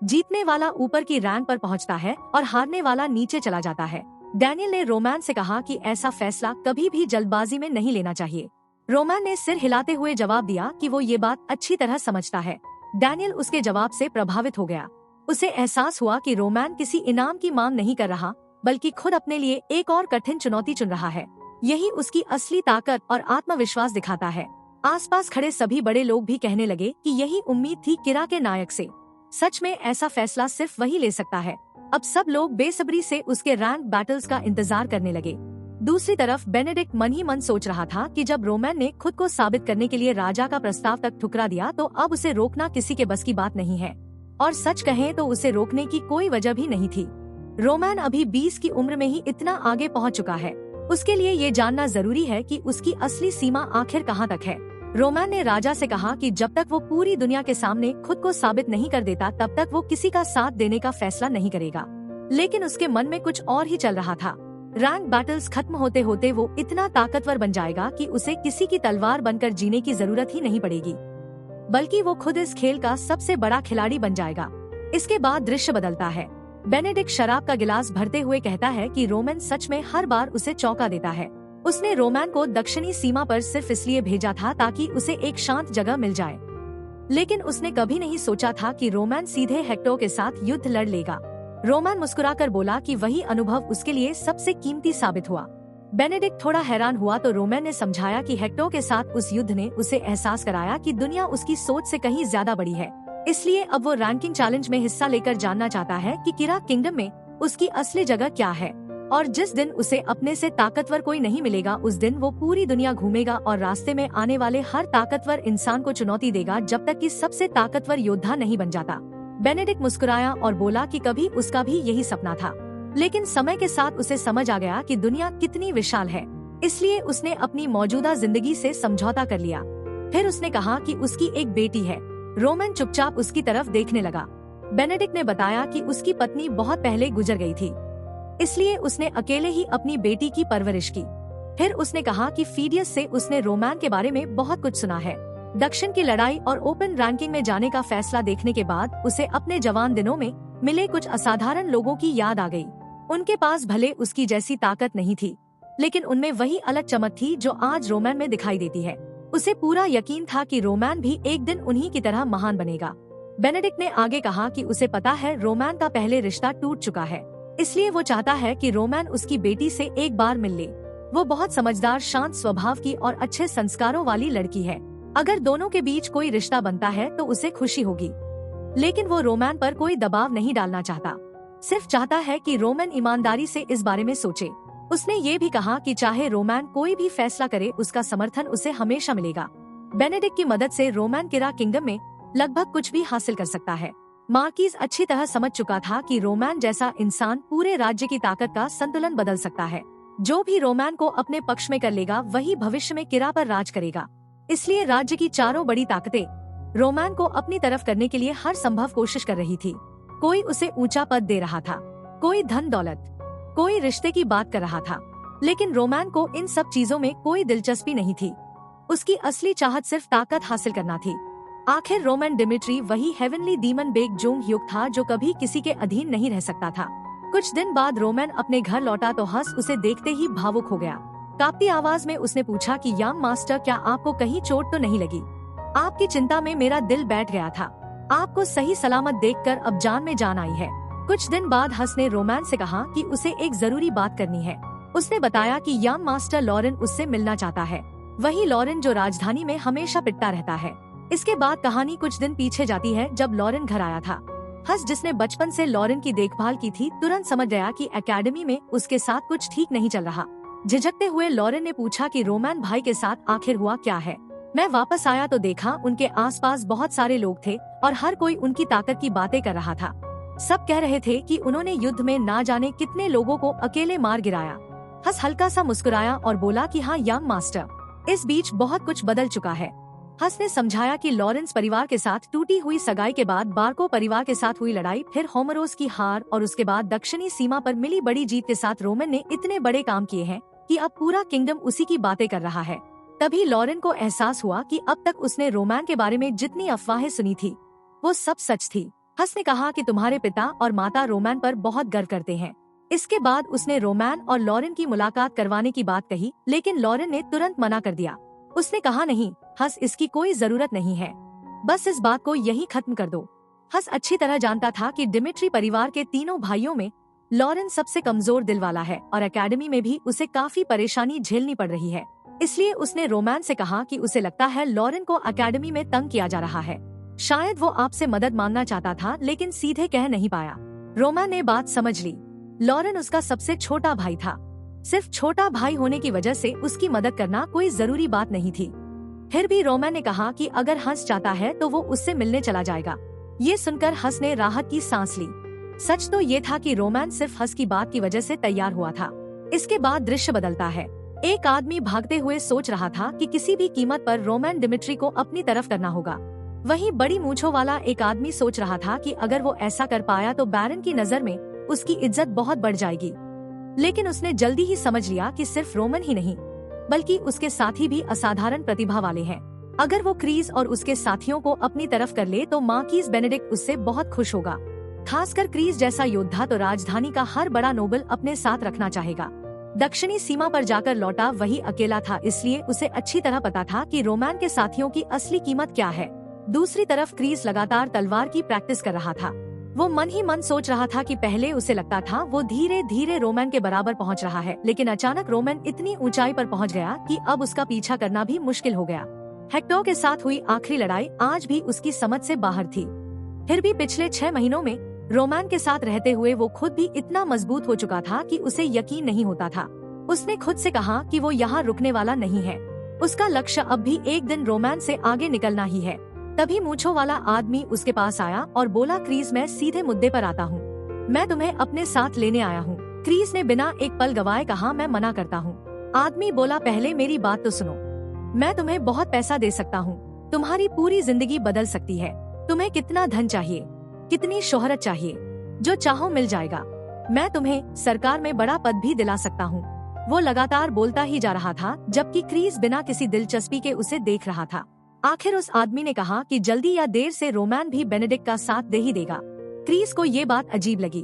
जीतने वाला ऊपर की रैंक पर पहुँचता है और हारने वाला नीचे चला जाता है। डैनियल ने रोमैन से कहा कि ऐसा फैसला कभी भी जल्दबाजी में नहीं लेना चाहिए। रोमैन ने सिर हिलाते हुए जवाब दिया कि वो ये बात अच्छी तरह समझता है। डैनियल उसके जवाब से प्रभावित हो गया। उसे एहसास हुआ कि रोमैन किसी इनाम की मांग नहीं कर रहा, बल्कि खुद अपने लिए एक और कठिन चुनौती चुन रहा है। यही उसकी असली ताकत और आत्मविश्वास दिखाता है। आसपास खड़े सभी बड़े लोग भी कहने लगे कि यही उम्मीद थी किरा के नायक से। सच में ऐसा फैसला सिर्फ वही ले सकता है। अब सब लोग बेसब्री से उसके रैंक बैटल्स का इंतजार करने लगे। दूसरी तरफ बेनेडिक्ट मन ही मन सोच रहा था कि जब रोमैन ने खुद को साबित करने के लिए राजा का प्रस्ताव तक ठुकरा दिया, तो अब उसे रोकना किसी के बस की बात नहीं है। और सच कहें तो उसे रोकने की कोई वजह भी नहीं थी। रोमैन अभी 20 की उम्र में ही इतना आगे पहुंच चुका है। उसके लिए ये जानना जरूरी है कि उसकी असली सीमा आखिर कहां तक है। रोमैन ने राजा से कहा कि जब तक वो पूरी दुनिया के सामने खुद को साबित नहीं कर देता, तब तक वो किसी का साथ देने का फैसला नहीं करेगा। लेकिन उसके मन में कुछ और ही चल रहा था। रैंक बैटल्स खत्म होते होते वो इतना ताकतवर बन जाएगा कि उसे किसी की तलवार बनकर जीने की जरूरत ही नहीं पड़ेगी, बल्कि वो खुद इस खेल का सबसे बड़ा खिलाड़ी बन जाएगा। इसके बाद दृश्य बदलता है। बेनेडिक्ट शराब का गिलास भरते हुए कहता है कि रोमैन सच में हर बार उसे चौंका देता है। उसने रोमैन को दक्षिणी सीमा पर सिर्फ इसलिए भेजा था ताकि उसे एक शांत जगह मिल जाए, लेकिन उसने कभी नहीं सोचा था कि रोमैन सीधे हेक्टर के साथ युद्ध लड़ लेगा। रोमैन मुस्कुराकर बोला कि वही अनुभव उसके लिए सबसे कीमती साबित हुआ। बेनेडिक्ट थोड़ा हैरान हुआ तो रोमैन ने समझाया कि हेक्टर के साथ उस युद्ध ने उसे एहसास कराया कि दुनिया उसकी सोच से कहीं ज्यादा बड़ी है। इसलिए अब वो रैंकिंग चैलेंज में हिस्सा लेकर जानना चाहता है कि किरा किंगडम में उसकी असली जगह क्या है। और जिस दिन उसे अपने से ताकतवर कोई नहीं मिलेगा, उस दिन वो पूरी दुनिया घूमेगा और रास्ते में आने वाले हर ताकतवर इंसान को चुनौती देगा, जब तक कि सबसे ताकतवर योद्धा नहीं बन जाता। बेनेडिक्ट मुस्कुराया और बोला कि कभी उसका भी यही सपना था, लेकिन समय के साथ उसे समझ आ गया कि दुनिया कितनी विशाल है। इसलिए उसने अपनी मौजूदा जिंदगी से समझौता कर लिया। फिर उसने कहा कि उसकी एक बेटी है। रोमैन चुपचाप उसकी तरफ देखने लगा। बेनेडिक्ट ने बताया कि उसकी पत्नी बहुत पहले गुजर गई थी, इसलिए उसने अकेले ही अपनी बेटी की परवरिश की। फिर उसने कहा कि फीडियस से उसने रोमैन के बारे में बहुत कुछ सुना है। दक्षिण की लड़ाई और ओपन रैंकिंग में जाने का फैसला देखने के बाद उसे अपने जवान दिनों में मिले कुछ असाधारण लोगों की याद आ गई। उनके पास भले उसकी जैसी ताकत नहीं थी, लेकिन उनमें वही अलग चमक थी जो आज रोमैन में दिखाई देती है। उसे पूरा यकीन था कि रोमैन भी एक दिन उन्हीं की तरह महान बनेगा। बेनेडिक्ट ने आगे कहा कि उसे पता है रोमैन का पहले रिश्ता टूट चुका है, इसलिए वो चाहता है कि रोमैन उसकी बेटी से एक बार मिल ले। वो बहुत समझदार, शांत स्वभाव की और अच्छे संस्कारों वाली लड़की है। अगर दोनों के बीच कोई रिश्ता बनता है तो उसे खुशी होगी। लेकिन वो रोमैन पर कोई दबाव नहीं डालना चाहता, सिर्फ चाहता है कि रोमैन ईमानदारी से इस बारे में सोचे। उसने ये भी कहा कि चाहे रोमैन कोई भी फैसला करे, उसका समर्थन उसे हमेशा मिलेगा। बेनेडिक्ट की मदद से रोमैन किरा किंगडम में लगभग कुछ भी हासिल कर सकता है। मार्किस अच्छी तरह समझ चुका था कि रोमैन जैसा इंसान पूरे राज्य की ताकत का संतुलन बदल सकता है। जो भी रोमैन को अपने पक्ष में कर लेगा, वही भविष्य में किरा पर राज करेगा। इसलिए राज्य की चारों बड़ी ताकतें रोमैन को अपनी तरफ करने के लिए हर संभव कोशिश कर रही थी। कोई उसे ऊंचा पद दे रहा था, कोई धन दौलत, कोई रिश्ते की बात कर रहा था, लेकिन रोमैन को इन सब चीजों में कोई दिलचस्पी नहीं थी। उसकी असली चाहत सिर्फ ताकत हासिल करना थी। आखिर रोमन डिमिट्री वही heavenly demon Baek Jong Hyuk था जो कभी किसी के अधीन नहीं रह सकता था। कुछ दिन बाद रोमन अपने घर लौटा तो हंस उसे देखते ही भावुक हो गया। कांपती आवाज में उसने पूछा कि याम मास्टर, क्या आपको कहीं चोट तो नहीं लगी? आपकी चिंता में मेरा दिल बैठ गया था। आपको सही सलामत देखकर अब जान में जान आई है। कुछ दिन बाद हंस ने रोमैन से कहा कि उसे एक जरूरी बात करनी है। उसने बताया कि याम मास्टर लॉरेन उससे मिलना चाहता है, वही लॉरेन जो राजधानी में हमेशा पिटता रहता है। इसके बाद कहानी कुछ दिन पीछे जाती है जब लॉरेन घर आया था। हंस, जिसने बचपन से लॉरेन की देखभाल की थी, तुरंत समझ गया कि एकेडमी में उसके साथ कुछ ठीक नहीं चल रहा। झिझकते हुए लॉरेन ने पूछा कि रोमैन भाई के साथ आखिर हुआ क्या है? मैं वापस आया तो देखा उनके आसपास बहुत सारे लोग थे और हर कोई उनकी ताकत की बातें कर रहा था। सब कह रहे थे कि उन्होंने युद्ध में ना जाने कितने लोगों को अकेले मार गिराया। हंस हल्का सा मुस्कुराया और बोला कि हाँ यंग मास्टर, इस बीच बहुत कुछ बदल चुका है। हंस ने समझाया कि लॉरेंस परिवार के साथ टूटी हुई सगाई के बाद बार्को परिवार के साथ हुई लड़ाई, फिर होमरोस की हार और उसके बाद दक्षिणी सीमा पर मिली बड़ी जीत के साथ रोमन ने इतने बड़े काम किए हैं कि अब पूरा किंगडम उसी की बातें कर रहा है। तभी लॉरेन को एहसास हुआ कि अब तक उसने रोमैन के बारे में जितनी अफवाहें सुनी थी वो सब सच थी। हंस ने कहा कि तुम्हारे पिता और माता रोमैन पर बहुत गर्व करते हैं। इसके बाद उसने रोमैन और लॉरेन की मुलाकात करवाने की बात कही, लेकिन लॉरेन ने तुरंत मना कर दिया। उसने कहा नहीं हंस, इसकी कोई जरूरत नहीं है, बस इस बात को यहीं खत्म कर दो। हंस अच्छी तरह जानता था कि डिमिट्री परिवार के तीनों भाइयों में लॉरेन सबसे कमजोर दिल वाला है और एकेडमी में भी उसे काफी परेशानी झेलनी पड़ रही है। इसलिए उसने रोमैन से कहा कि उसे लगता है लॉरेन को एकेडमी में तंग किया जा रहा है। शायद वो आपसे मदद मांगना चाहता था, लेकिन सीधे कह नहीं पाया। रोमैन ने बात समझ ली। लॉरेन उसका सबसे छोटा भाई था। सिर्फ छोटा भाई होने की वजह से उसकी मदद करना कोई जरूरी बात नहीं थी। फिर भी रोमैन ने कहा कि अगर हंस चाहता है तो वो उससे मिलने चला जाएगा। ये सुनकर हंस ने राहत की सांस ली। सच तो ये था कि रोमैन सिर्फ हंस की बात की वजह से तैयार हुआ था। इसके बाद दृश्य बदलता है। एक आदमी भागते हुए सोच रहा था कि किसी भी कीमत पर रोमैन डिमिट्री को अपनी तरफ करना होगा। वहीं बड़ी मूंछों वाला एक आदमी सोच रहा था कि अगर वो ऐसा कर पाया तो बैरन की नजर में उसकी इज्जत बहुत बढ़ जाएगी। लेकिन उसने जल्दी ही समझ लिया कि सिर्फ रोमन ही नहीं बल्कि उसके साथी भी असाधारण प्रतिभा वाले हैं। अगर वो क्रीज और उसके साथियों को अपनी तरफ कर ले तो मार्किस बेनेडिक्ट उससे बहुत खुश होगा। खासकर क्रीज जैसा योद्धा तो राजधानी का हर बड़ा नोबल अपने साथ रखना चाहेगा। दक्षिणी सीमा पर जाकर लौटा वही अकेला था, इसलिए उसे अच्छी तरह पता था कि रोमैन के साथियों की असली कीमत क्या है। दूसरी तरफ क्रीज लगातार तलवार की प्रैक्टिस कर रहा था। वो मन ही मन सोच रहा था कि पहले उसे लगता था वो धीरे धीरे रोमैन के बराबर पहुंच रहा है, लेकिन अचानक रोमैन इतनी ऊंचाई पर पहुंच गया कि अब उसका पीछा करना भी मुश्किल हो गया। हेक्टर के साथ हुई आखिरी लड़ाई आज भी उसकी समझ से बाहर थी। फिर भी पिछले 6 महीनों में रोमैन के साथ रहते हुए वो खुद भी इतना मजबूत हो चुका था कि उसे यकीन नहीं होता था। उसने खुद से कहा कि वो यहाँ रुकने वाला नहीं है। उसका लक्ष्य अब भी एक दिन रोमैन से आगे निकलना ही है। तभी मूंछों वाला आदमी उसके पास आया और बोला, क्रीज मैं सीधे मुद्दे पर आता हूँ, मैं तुम्हें अपने साथ लेने आया हूँ। क्रीज ने बिना एक पल गवाए कहा, मैं मना करता हूँ। आदमी बोला, पहले मेरी बात तो सुनो, मैं तुम्हें बहुत पैसा दे सकता हूँ, तुम्हारी पूरी जिंदगी बदल सकती है। तुम्हें कितना धन चाहिए, कितनी शोहरत चाहिए, जो चाहो मिल जाएगा। मैं तुम्हें सरकार में बड़ा पद भी दिला सकता हूँ। वो लगातार बोलता ही जा रहा था, जबकि क्रीज बिना किसी दिलचस्पी के उसे देख रहा था। आखिर उस आदमी ने कहा कि जल्दी या देर से रोमैन भी बेनेडिक्ट का साथ दे ही देगा। क्रीज को ये बात अजीब लगी।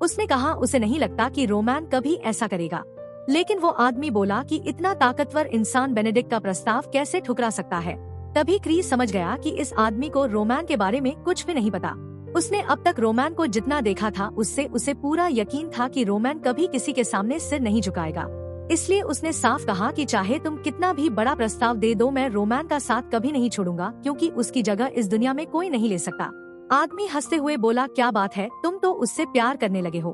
उसने कहा उसे नहीं लगता कि रोमैन कभी ऐसा करेगा। लेकिन वो आदमी बोला कि इतना ताकतवर इंसान बेनेडिक्ट का प्रस्ताव कैसे ठुकरा सकता है। तभी क्रीज समझ गया कि इस आदमी को रोमैन के बारे में कुछ भी नहीं पता। उसने अब तक रोमैन को जितना देखा था उससे उसे पूरा यकीन था कि रोमैन कभी किसी के सामने सिर नहीं झुकाएगा। इसलिए उसने साफ कहा कि चाहे तुम कितना भी बड़ा प्रस्ताव दे दो, मैं रोमैन का साथ कभी नहीं छोड़ूंगा, क्योंकि उसकी जगह इस दुनिया में कोई नहीं ले सकता। आदमी हंसते हुए बोला, क्या बात है, तुम तो उससे प्यार करने लगे हो।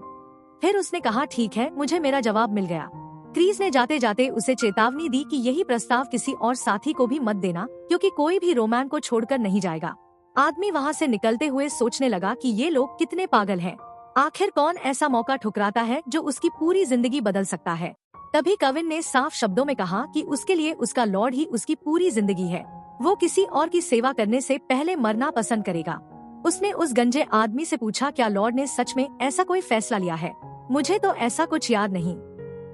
फिर उसने कहा, ठीक है, मुझे मेरा जवाब मिल गया। क्रीज ने जाते जाते उसे चेतावनी दी कि यही प्रस्ताव किसी और साथी को भी मत देना, क्योंकि कोई भी रोमैन को छोड़कर नहीं जाएगा। आदमी वहाँ से निकलते हुए सोचने लगा कि ये लोग कितने पागल हैं। आखिर कौन ऐसा मौका ठुकराता है जो उसकी पूरी जिंदगी बदल सकता है। तभी कविन ने साफ शब्दों में कहा कि उसके लिए उसका लॉर्ड ही उसकी पूरी जिंदगी है। वो किसी और की सेवा करने से पहले मरना पसंद करेगा। उसने उस गंजे आदमी से पूछा, क्या लॉर्ड ने सच में ऐसा कोई फैसला लिया है? मुझे तो ऐसा कुछ याद नहीं।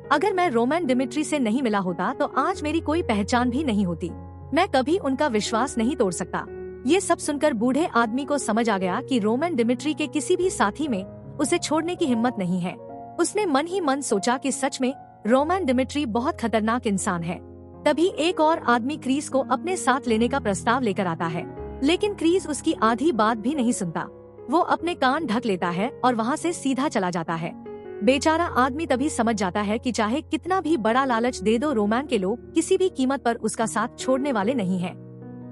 अगर मैं रोमैन डिमिट्री से नहीं मिला होता तो आज मेरी कोई पहचान भी नहीं होती। मैं कभी उनका विश्वास नहीं तोड़ सकता। ये सब सुनकर बूढ़े आदमी को समझ आ गया कि रोमैन डिमिट्री के किसी भी साथी में उसे छोड़ने की हिम्मत नहीं है। उसने मन ही मन सोचा कि सच में रोमैन डिमिट्री बहुत खतरनाक इंसान है। तभी एक और आदमी क्रीज को अपने साथ लेने का प्रस्ताव लेकर आता है, लेकिन क्रीज उसकी आधी बात भी नहीं सुनता। वो अपने कान ढक लेता है और वहाँ से सीधा चला जाता है। बेचारा आदमी तभी समझ जाता है कि चाहे कितना भी बड़ा लालच दे दो, रोमैन के लोग किसी भी कीमत पर उसका साथ छोड़ने वाले नहीं हैं।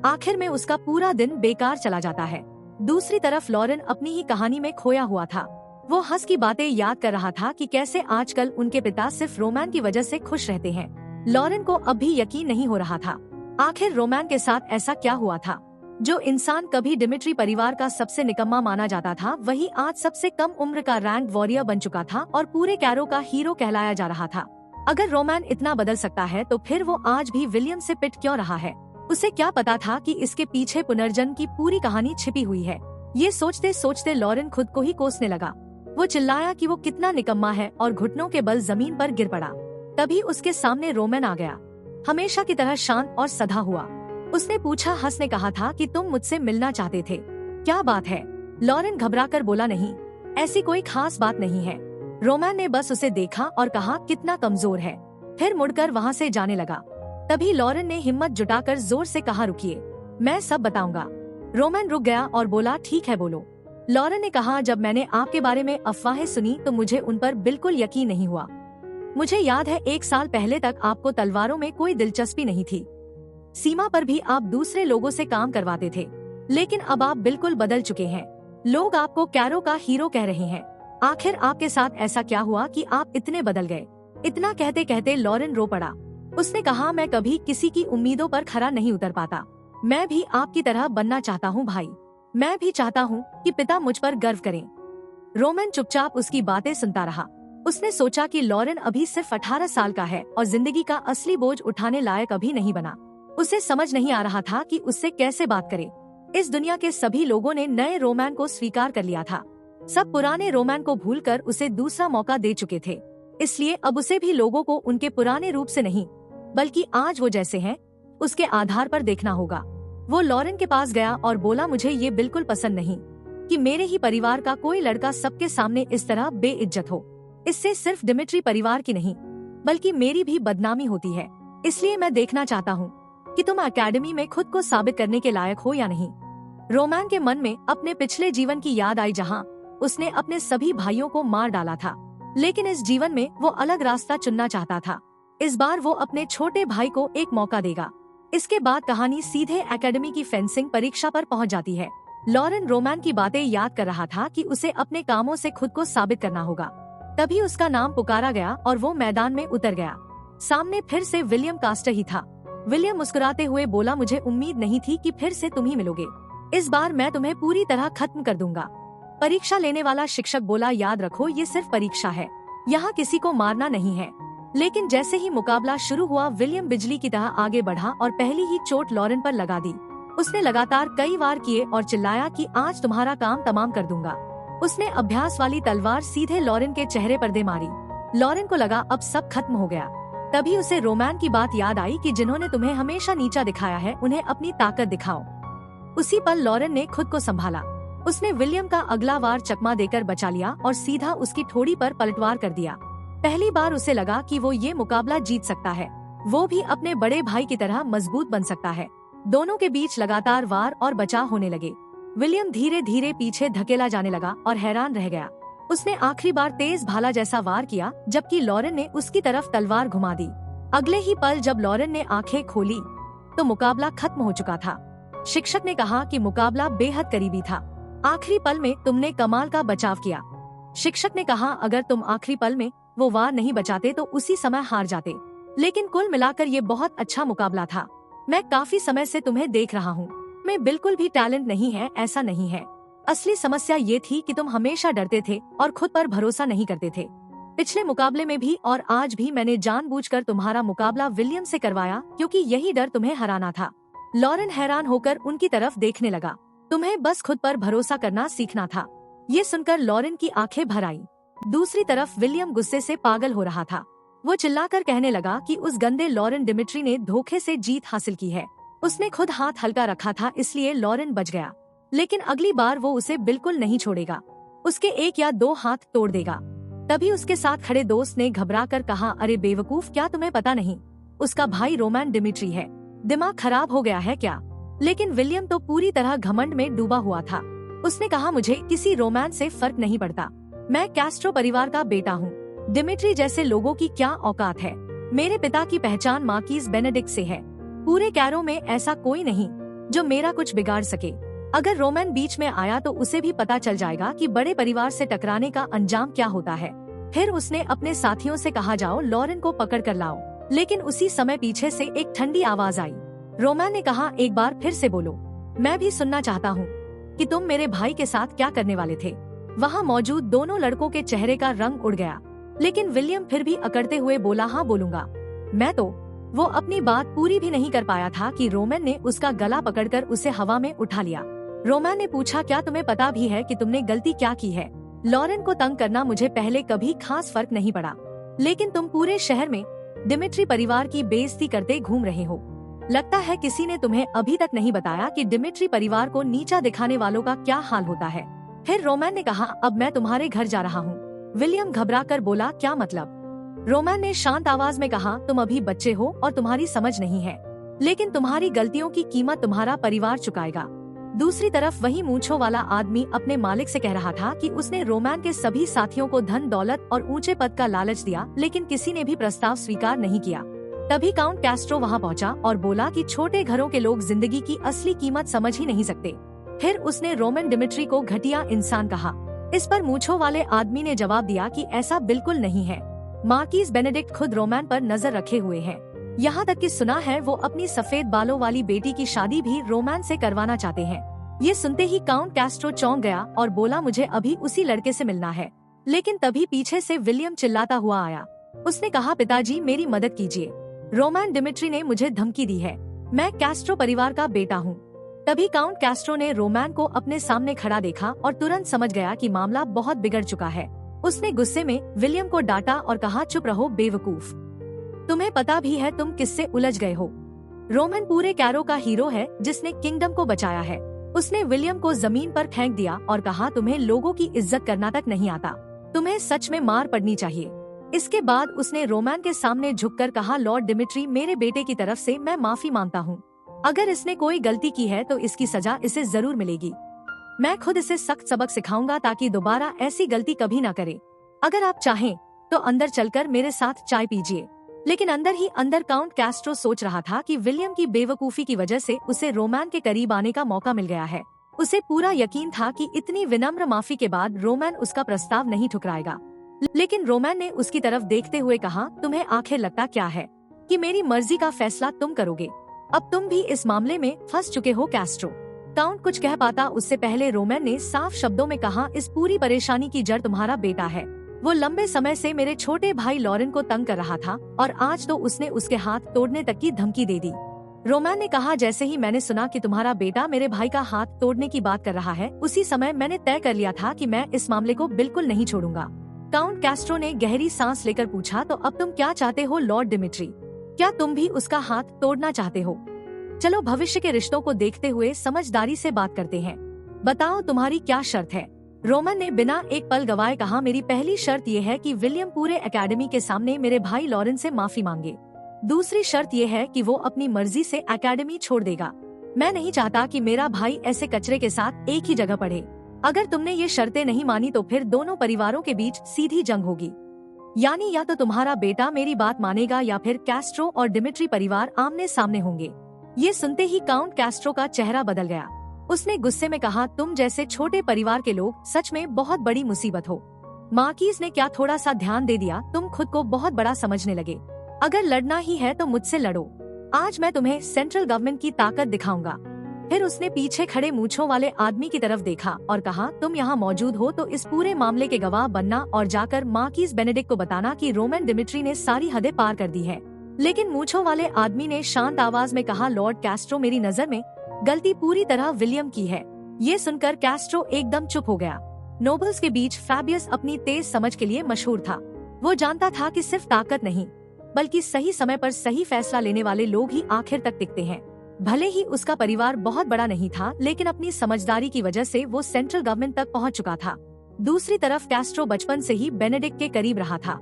आखिर में उसका पूरा दिन बेकार चला जाता है। दूसरी तरफ लॉरेन अपनी ही कहानी में खोया हुआ था। वो हंस की बातें याद कर रहा था कि कैसे आजकल उनके पिता सिर्फ रोमैन की वजह से खुश रहते हैं। लॉरेन को अब भी यकीन नहीं हो रहा था। आखिर रोमैन के साथ ऐसा क्या हुआ था? जो इंसान कभी डिमिट्री परिवार का सबसे निकम्मा माना जाता था, वही आज सबसे कम उम्र का रैंक वॉरियर बन चुका था और पूरे कैरो का हीरो कहलाया जा रहा था। अगर रोमैन इतना बदल सकता है तो फिर वो आज भी विलियम से पिट क्यों रहा है? उसे क्या पता था कि इसके पीछे पुनर्जन्म की पूरी कहानी छिपी हुई है। ये सोचते सोचते लॉरेन खुद को ही कोसने लगा। वो चिल्लाया कि वो कितना निकम्मा है और घुटनों के बल जमीन पर गिर पड़ा। तभी उसके सामने रोमैन आ गया, हमेशा की तरह शांत और सधा हुआ। उसने पूछा, हंस ने कहा था कि तुम मुझसे मिलना चाहते थे, क्या बात है? लॉरेन घबराकर बोला, नहीं, ऐसी कोई खास बात नहीं है। रोमैन ने बस उसे देखा और कहा, कितना कमजोर है। फिर मुड़कर वहाँ से जाने लगा। तभी लॉरेन ने हिम्मत जुटाकर जोर से कहा, रुकिए, मैं सब बताऊंगा। रोमैन रुक गया और बोला, ठीक है, बोलो। लॉरेन ने कहा, जब मैंने आपके बारे में अफवाहें सुनी तो मुझे उन पर बिल्कुल यकीन नहीं हुआ। मुझे याद है 1 साल पहले तक आपको तलवारों में कोई दिलचस्पी नहीं थी। सीमा पर भी आप दूसरे लोगों से काम करवाते थे, लेकिन अब आप बिल्कुल बदल चुके हैं। लोग आपको कैरो का हीरो कह रहे हैं। आखिर आपके साथ ऐसा क्या हुआ कि आप इतने बदल गए? इतना कहते कहते लॉरेन रो पड़ा। उसने कहा, मैं कभी किसी की उम्मीदों पर खरा नहीं उतर पाता। मैं भी आपकी तरह बनना चाहता हूँ भाई। मैं भी चाहता हूँ कि पिता मुझ पर गर्व करें। रोमैन चुपचाप उसकी बातें सुनता रहा। उसने सोचा कि लॉरेन अभी सिर्फ 18 साल का है और जिंदगी का असली बोझ उठाने लायक अभी नहीं बना। उसे समझ नहीं आ रहा था कि उससे कैसे बात करे। इस दुनिया के सभी लोगों ने नए रोमैन को स्वीकार कर लिया था। सब पुराने रोमैन को भूलकर उसे दूसरा मौका दे चुके थे। इसलिए अब उसे भी लोगों को उनके पुराने रूप से नहीं, बल्कि आज वो जैसे हैं उसके आधार पर देखना होगा। वो लॉरेन के पास गया और बोला, मुझे ये बिल्कुल पसंद नहीं कि मेरे ही परिवार का कोई लड़का सबके सामने इस तरह बेइज्जत हो। इससे सिर्फ डिमिट्री परिवार की नहीं, बल्कि मेरी भी बदनामी होती है। इसलिए मैं देखना चाहता हूँ कि तुम एकेडमी में खुद को साबित करने के लायक हो या नहीं। रोमैन के मन में अपने पिछले जीवन की याद आई, जहाँ उसने अपने सभी भाइयों को मार डाला था, लेकिन इस जीवन में वो अलग रास्ता चुनना चाहता था। इस बार वो अपने छोटे भाई को एक मौका देगा। इसके बाद कहानी सीधे एकेडमी की फेंसिंग परीक्षा पर पहुंच जाती है। लॉरेन रोमैन की बातें याद कर रहा था कि उसे अपने कामों से खुद को साबित करना होगा। तभी उसका नाम पुकारा गया और वो मैदान में उतर गया। सामने फिर से विलियम कास्टर ही था। विलियम मुस्कुराते हुए बोला, मुझे उम्मीद नहीं थी कि फिर से तुम ही मिलोगे। इस बार मैं तुम्हें पूरी तरह खत्म कर दूंगा। परीक्षा लेने वाला शिक्षक बोला, याद रखो, ये सिर्फ परीक्षा है, यहाँ किसी को मारना नहीं है। लेकिन जैसे ही मुकाबला शुरू हुआ, विलियम बिजली की तरह आगे बढ़ा और पहली ही चोट लॉरेन पर लगा दी। उसने लगातार कई वार किए और चिल्लाया कि आज तुम्हारा काम तमाम कर दूंगा। उसने अभ्यास वाली तलवार सीधे लॉरेन के चेहरे पर दे मारी। लॉरेन को लगा अब सब खत्म हो गया। तभी उसे रोमैन की बात याद आई कि जिन्होंने तुम्हें हमेशा नीचा दिखाया है, उन्हें अपनी ताकत दिखाओ। उसी पल लॉरेन ने खुद को संभाला। उसने विलियम का अगला वार चकमा देकर बचा लिया और सीधा उसकी ठोड़ी पर पलटवार कर दिया। पहली बार उसे लगा कि वो ये मुकाबला जीत सकता है, वो भी अपने बड़े भाई की तरह मजबूत बन सकता है। दोनों के बीच लगातार वार और बचाव होने लगे। विलियम धीरे धीरे पीछे धकेला जाने लगा और हैरान रह गया। उसने आखिरी बार तेज भाला जैसा वार किया, जबकि लॉरेन ने उसकी तरफ तलवार घुमा दी। अगले ही पल जब लॉरेन ने आंखें खोली तो मुकाबला खत्म हो चुका था। शिक्षक ने कहा कि मुकाबला बेहद करीबी था। आखिरी पल में तुमने कमाल का बचाव किया। शिक्षक ने कहा, अगर तुम आखिरी पल में वो वार नहीं बचाते तो उसी समय हार जाते। लेकिन कुल मिलाकर ये बहुत अच्छा मुकाबला था। मैं काफी समय से तुम्हें देख रहा हूँ। मैं बिल्कुल भी टैलेंट नहीं है, ऐसा नहीं है। असली समस्या ये थी कि तुम हमेशा डरते थे और खुद पर भरोसा नहीं करते थे। पिछले मुकाबले में भी और आज भी मैंने जानबूझकर तुम्हारा मुकाबला विलियम से करवाया, क्योंकि यही डर तुम्हें हराना था। लॉरेन हैरान होकर उनकी तरफ देखने लगा। तुम्हें बस खुद पर भरोसा करना सीखना था। ये सुनकर लॉरेन की आंखें भर आईं। दूसरी तरफ विलियम गुस्से से पागल हो रहा था। वो चिल्लाकर कहने लगा कि उस गंदे लॉरेन डिमिट्री ने धोखे से जीत हासिल की है। उसने खुद हाथ हल्का रखा था, इसलिए लॉरेन बच गया। लेकिन अगली बार वो उसे बिल्कुल नहीं छोड़ेगा। उसके 1 या 2 हाथ तोड़ देगा। तभी उसके साथ खड़े दोस्त ने घबराकर कहा, अरे बेवकूफ, क्या तुम्हें पता नहीं? उसका भाई रोमैन डिमिट्री है। दिमाग खराब हो गया है क्या? लेकिन विलियम तो पूरी तरह घमंड में डूबा हुआ था। उसने कहा, मुझे किसी रोमैन से फर्क नहीं पड़ता। मैं कैस्ट्रो परिवार का बेटा हूँ। डिमिट्री जैसे लोगों की क्या औकात है? मेरे पिता की पहचान मार्किस बेनेडिक्ट से है। पूरे कैरो में ऐसा कोई नहीं जो मेरा कुछ बिगाड़ सके। अगर रोमैन बीच में आया तो उसे भी पता चल जाएगा कि बड़े परिवार से टकराने का अंजाम क्या होता है। फिर उसने अपने साथियों से कहा, जाओ लॉरेन को पकड़ कर लाओ। लेकिन उसी समय पीछे से एक ठंडी आवाज आई। रोमैन ने कहा, एक बार फिर से बोलो, मैं भी सुनना चाहता हूँ कि तुम मेरे भाई के साथ क्या करने वाले थे। वहाँ मौजूद दोनों लड़कों के चेहरे का रंग उड़ गया। लेकिन विलियम फिर भी अकड़ते हुए बोला, हाँ बोलूंगा मैं तो। वो अपनी बात पूरी भी नहीं कर पाया था कि रोमैन ने उसका गला पकड़कर उसे हवा में उठा लिया। रोमैन ने पूछा, क्या तुम्हें पता भी है कि तुमने गलती क्या की है? लॉरेन को तंग करना मुझे पहले कभी खास फर्क नहीं पड़ा, लेकिन तुम पूरे शहर में डिमिट्री परिवार की बेइज्जती करते घूम रहे हो। लगता है किसी ने तुम्हें अभी तक नहीं बताया कि डिमिट्री परिवार को नीचा दिखाने वालों का क्या हाल होता है। फिर रोमैन ने कहा, अब मैं तुम्हारे घर जा रहा हूँ। विलियम घबराकर बोला, क्या मतलब? रोमैन ने शांत आवाज में कहा, तुम अभी बच्चे हो और तुम्हारी समझ नहीं है, लेकिन तुम्हारी गलतियों की कीमत तुम्हारा परिवार चुकाएगा। दूसरी तरफ वही मूंछों वाला आदमी अपने मालिक से कह रहा था कि उसने रोमैन के सभी साथियों को धन दौलत और ऊंचे पद का लालच दिया, लेकिन किसी ने भी प्रस्ताव स्वीकार नहीं किया। तभी काउंट कैस्ट्रो वहां पहुंचा और बोला कि छोटे घरों के लोग जिंदगी की असली कीमत समझ ही नहीं सकते। फिर उसने रोमन डिमिट्री को घटिया इंसान कहा। इस पर मूंछों वाले आदमी ने जवाब दिया कि ऐसा बिल्कुल नहीं है। मार्किस बेनेडिक्ट खुद रोमैन पर नजर रखे हुए हैं। यहाँ तक कि सुना है वो अपनी सफेद बालों वाली बेटी की शादी भी रोमैन से करवाना चाहते हैं। ये सुनते ही काउंट कैस्ट्रो चौंक गया और बोला, मुझे अभी उसी लड़के से मिलना है। लेकिन तभी पीछे से विलियम चिल्लाता हुआ आया। उसने कहा, पिताजी मेरी मदद कीजिए, रोमैन डिमिट्री ने मुझे धमकी दी है। मैं कैस्ट्रो परिवार का बेटा हूँ। तभी काउंट कैस्ट्रो ने रोमैन को अपने सामने खड़ा देखा और तुरंत समझ गया कि मामला बहुत बिगड़ चुका है। उसने गुस्से में विलियम को डांटा और कहा, चुप रहो बेवकूफ, तुम्हें पता भी है तुम किससे उलझ गए हो। रोमन पूरे कैरो का हीरो है जिसने किंगडम को बचाया है। उसने विलियम को जमीन पर फेंक दिया और कहा, तुम्हें लोगों की इज्जत करना तक नहीं आता, तुम्हें सच में मार पड़नी चाहिए। इसके बाद उसने रोमैन के सामने झुककर कहा, लॉर्ड डिमिट्री, मेरे बेटे की तरफ से मैं माफी मांगता हूँ। अगर इसने कोई गलती की है तो इसकी सजा इसे जरूर मिलेगी। मैं खुद इसे सख्त सबक सिखाऊंगा ताकि दोबारा ऐसी गलती कभी न करे। अगर आप चाहें तो अंदर चलकर मेरे साथ चाय पीजिए। लेकिन अंदर ही अंदर काउंट कैस्ट्रो सोच रहा था कि विलियम की बेवकूफी की वजह से उसे रोमैन के करीब आने का मौका मिल गया है। उसे पूरा यकीन था कि इतनी विनम्र माफी के बाद रोमैन उसका प्रस्ताव नहीं ठुकराएगा। लेकिन रोमैन ने उसकी तरफ देखते हुए कहा, तुम्हें आखिर लगता क्या है कि मेरी मर्जी का फैसला तुम करोगे? अब तुम भी इस मामले में फंस चुके हो कैस्ट्रो। काउंट कुछ कह पाता उससे पहले रोमैन ने साफ शब्दों में कहा, इस पूरी परेशानी की जड़ तुम्हारा बेटा है। वो लंबे समय से मेरे छोटे भाई लॉरेन को तंग कर रहा था और आज तो उसने उसके हाथ तोड़ने तक की धमकी दे दी। रोमैन ने कहा, जैसे ही मैंने सुना कि तुम्हारा बेटा मेरे भाई का हाथ तोड़ने की बात कर रहा है, उसी समय मैंने तय कर लिया था कि मैं इस मामले को बिल्कुल नहीं छोड़ूंगा। काउंट कैस्ट्रो ने गहरी सांस लेकर पूछा, तो अब तुम क्या चाहते हो लॉर्ड डिमिट्री? क्या तुम भी उसका हाथ तोड़ना चाहते हो? चलो भविष्य के रिश्तों को देखते हुए समझदारी से बात करते हैं। बताओ तुम्हारी क्या शर्त है? रोमन ने बिना एक पल गवाए कहा, मेरी पहली शर्त ये है कि विलियम पूरे एकेडमी के सामने मेरे भाई लॉरेन से माफी मांगे। दूसरी शर्त ये है कि वो अपनी मर्जी से एकेडमी छोड़ देगा। मैं नहीं चाहता कि मेरा भाई ऐसे कचरे के साथ एक ही जगह पढ़े। अगर तुमने ये शर्तें नहीं मानी तो फिर दोनों परिवारों के बीच सीधी जंग होगी। यानी या तो तुम्हारा बेटा मेरी बात मानेगा या फिर कैस्ट्रो और डिमिट्री परिवार आमने सामने होंगे। ये सुनते ही काउंट कैस्ट्रो का चेहरा बदल गया। उसने गुस्से में कहा, तुम जैसे छोटे परिवार के लोग सच में बहुत बड़ी मुसीबत हो। मार्किस ने क्या थोड़ा सा ध्यान दे दिया, तुम खुद को बहुत बड़ा समझने लगे। अगर लड़ना ही है तो मुझसे लड़ो, आज मैं तुम्हें सेंट्रल गवर्नमेंट की ताकत दिखाऊंगा। फिर उसने पीछे खड़े मूंछों वाले आदमी की तरफ देखा और कहा, तुम यहाँ मौजूद हो तो इस पूरे मामले के गवाह बनना और जाकर मार्किस बेनेडिक्ट को बताना कि रोमन डिमिट्री ने सारी हदें पार कर दी है। लेकिन मूंछों वाले आदमी ने शांत आवाज में कहा, लॉर्ड कैस्ट्रो, मेरी नजर में गलती पूरी तरह विलियम की है। ये सुनकर कैस्ट्रो एकदम चुप हो गया। नोबल्स के बीच फैबियस अपनी तेज समझ के लिए मशहूर था। वो जानता था कि सिर्फ ताकत नहीं बल्कि सही समय पर सही फैसला लेने वाले लोग ही आखिर तक टिकते हैं। भले ही उसका परिवार बहुत बड़ा नहीं था, लेकिन अपनी समझदारी की वजह से वो सेंट्रल गवर्नमेंट तक पहुंच चुका था। दूसरी तरफ कैस्ट्रो बचपन से ही बेनेडिक्ट के करीब रहा था।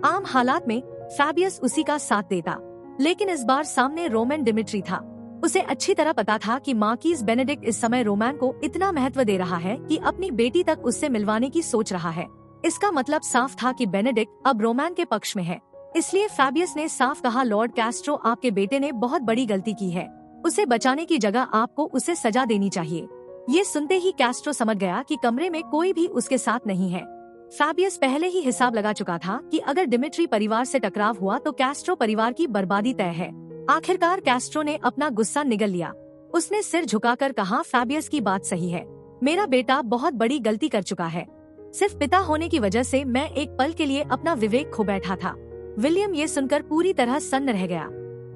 आम हालात में फैबियस उसी का साथ देता, लेकिन इस बार सामने रोमन डिमिट्री था। उसे अच्छी तरह पता था कि मार्किस बेनेडिक्ट इस समय रोमन को इतना महत्व दे रहा है कि अपनी बेटी तक उससे मिलवाने की सोच रहा है। इसका मतलब साफ था कि बेनेडिक्ट अब रोमन के पक्ष में है। इसलिए फैबियस ने साफ कहा, लॉर्ड कैस्ट्रो, आपके बेटे ने बहुत बड़ी गलती की है। उसे बचाने की जगह आपको उसे सजा देनी चाहिए। ये सुनते ही कैस्ट्रो समझ गया कि कमरे में कोई भी उसके साथ नहीं है। फैबियस पहले ही हिसाब लगा चुका था कि अगर डिमिट्री परिवार से टकराव हुआ तो कैस्ट्रो परिवार की बर्बादी तय है। आखिरकार कैस्ट्रो ने अपना गुस्सा निगल लिया। उसने सिर झुकाकर कहा, फैबियस की बात सही है, मेरा बेटा बहुत बड़ी गलती कर चुका है। सिर्फ पिता होने की वजह से मैं एक पल के लिए अपना विवेक खो बैठा था। विलियम ये सुनकर पूरी तरह सन्न रह गया।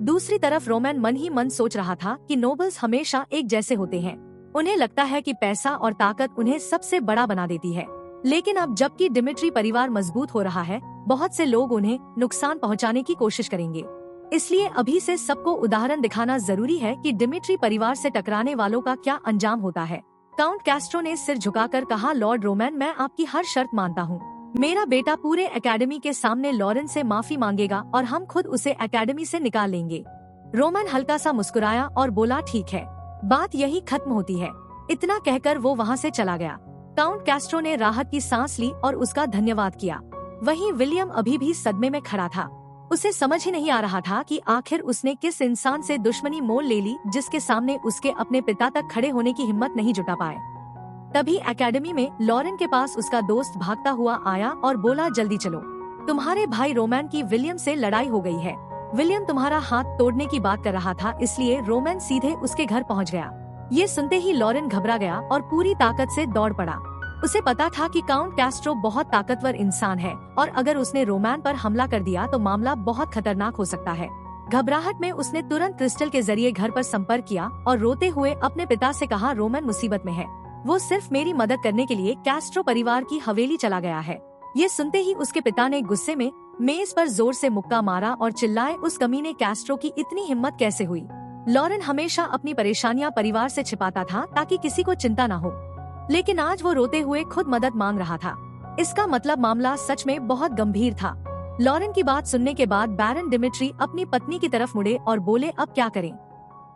दूसरी तरफ रोमन मन ही मन सोच रहा था कि नोबल्स हमेशा एक जैसे होते हैं। उन्हें लगता है कि पैसा और ताकत उन्हें सबसे बड़ा बना देती है। लेकिन अब जबकि डिमिट्री परिवार मजबूत हो रहा है, बहुत से लोग उन्हें नुकसान पहुंचाने की कोशिश करेंगे। इसलिए अभी से सबको उदाहरण दिखाना जरूरी है कि डिमिट्री परिवार से टकराने वालों का क्या अंजाम होता है। काउंट कैस्ट्रो ने सिर झुकाकर कहा, लॉर्ड रोमन, मैं आपकी हर शर्त मानता हूँ। मेरा बेटा पूरे एकेडमी के सामने लॉरेंस से माफी मांगेगा और हम खुद उसे एकेडमी से निकाल लेंगे। रोमन हल्का सा मुस्कुराया और बोला, ठीक है, बात यही खत्म होती है। इतना कहकर वो वहाँ से चला गया। काउंट कैस्ट्रो ने राहत की सांस ली और उसका धन्यवाद किया। वहीं विलियम अभी भी सदमे में खड़ा था। उसे समझ ही नहीं आ रहा था कि आखिर उसने किस इंसान से दुश्मनी मोल ले ली जिसके सामने उसके अपने पिता तक खड़े होने की हिम्मत नहीं जुटा पाए। तभी एकेडमी में लॉरेन के पास उसका दोस्त भागता हुआ आया और बोला, जल्दी चलो, तुम्हारे भाई रोमन की विलियम से लड़ाई हो गई है। विलियम तुम्हारा हाथ तोड़ने की बात कर रहा था, इसलिए रोमन सीधे उसके घर पहुंच गया। ये सुनते ही लॉरेन घबरा गया और पूरी ताकत से दौड़ पड़ा। उसे पता था कि काउंट कैस्ट्रो बहुत ताकतवर इंसान है और अगर उसने रोमन पर हमला कर दिया तो मामला बहुत खतरनाक हो सकता है। घबराहट में उसने तुरंत क्रिस्टल के जरिए घर पर संपर्क किया और रोते हुए अपने पिता से कहा, रोमन मुसीबत में है। वो सिर्फ मेरी मदद करने के लिए कैस्ट्रो परिवार की हवेली चला गया है। ये सुनते ही उसके पिता ने गुस्से में मेज पर जोर से मुक्का मारा और चिल्लाए, उस कमीने कैस्ट्रो की इतनी हिम्मत कैसे हुई। लॉरेन हमेशा अपनी परेशानियां परिवार से छिपाता था ताकि किसी को चिंता न हो, लेकिन आज वो रोते हुए खुद मदद मांग रहा था। इसका मतलब मामला सच में बहुत गंभीर था। लॉरेन की बात सुनने के बाद बैरन डिमिट्री अपनी पत्नी की तरफ मुड़े और बोले, अब क्या करें।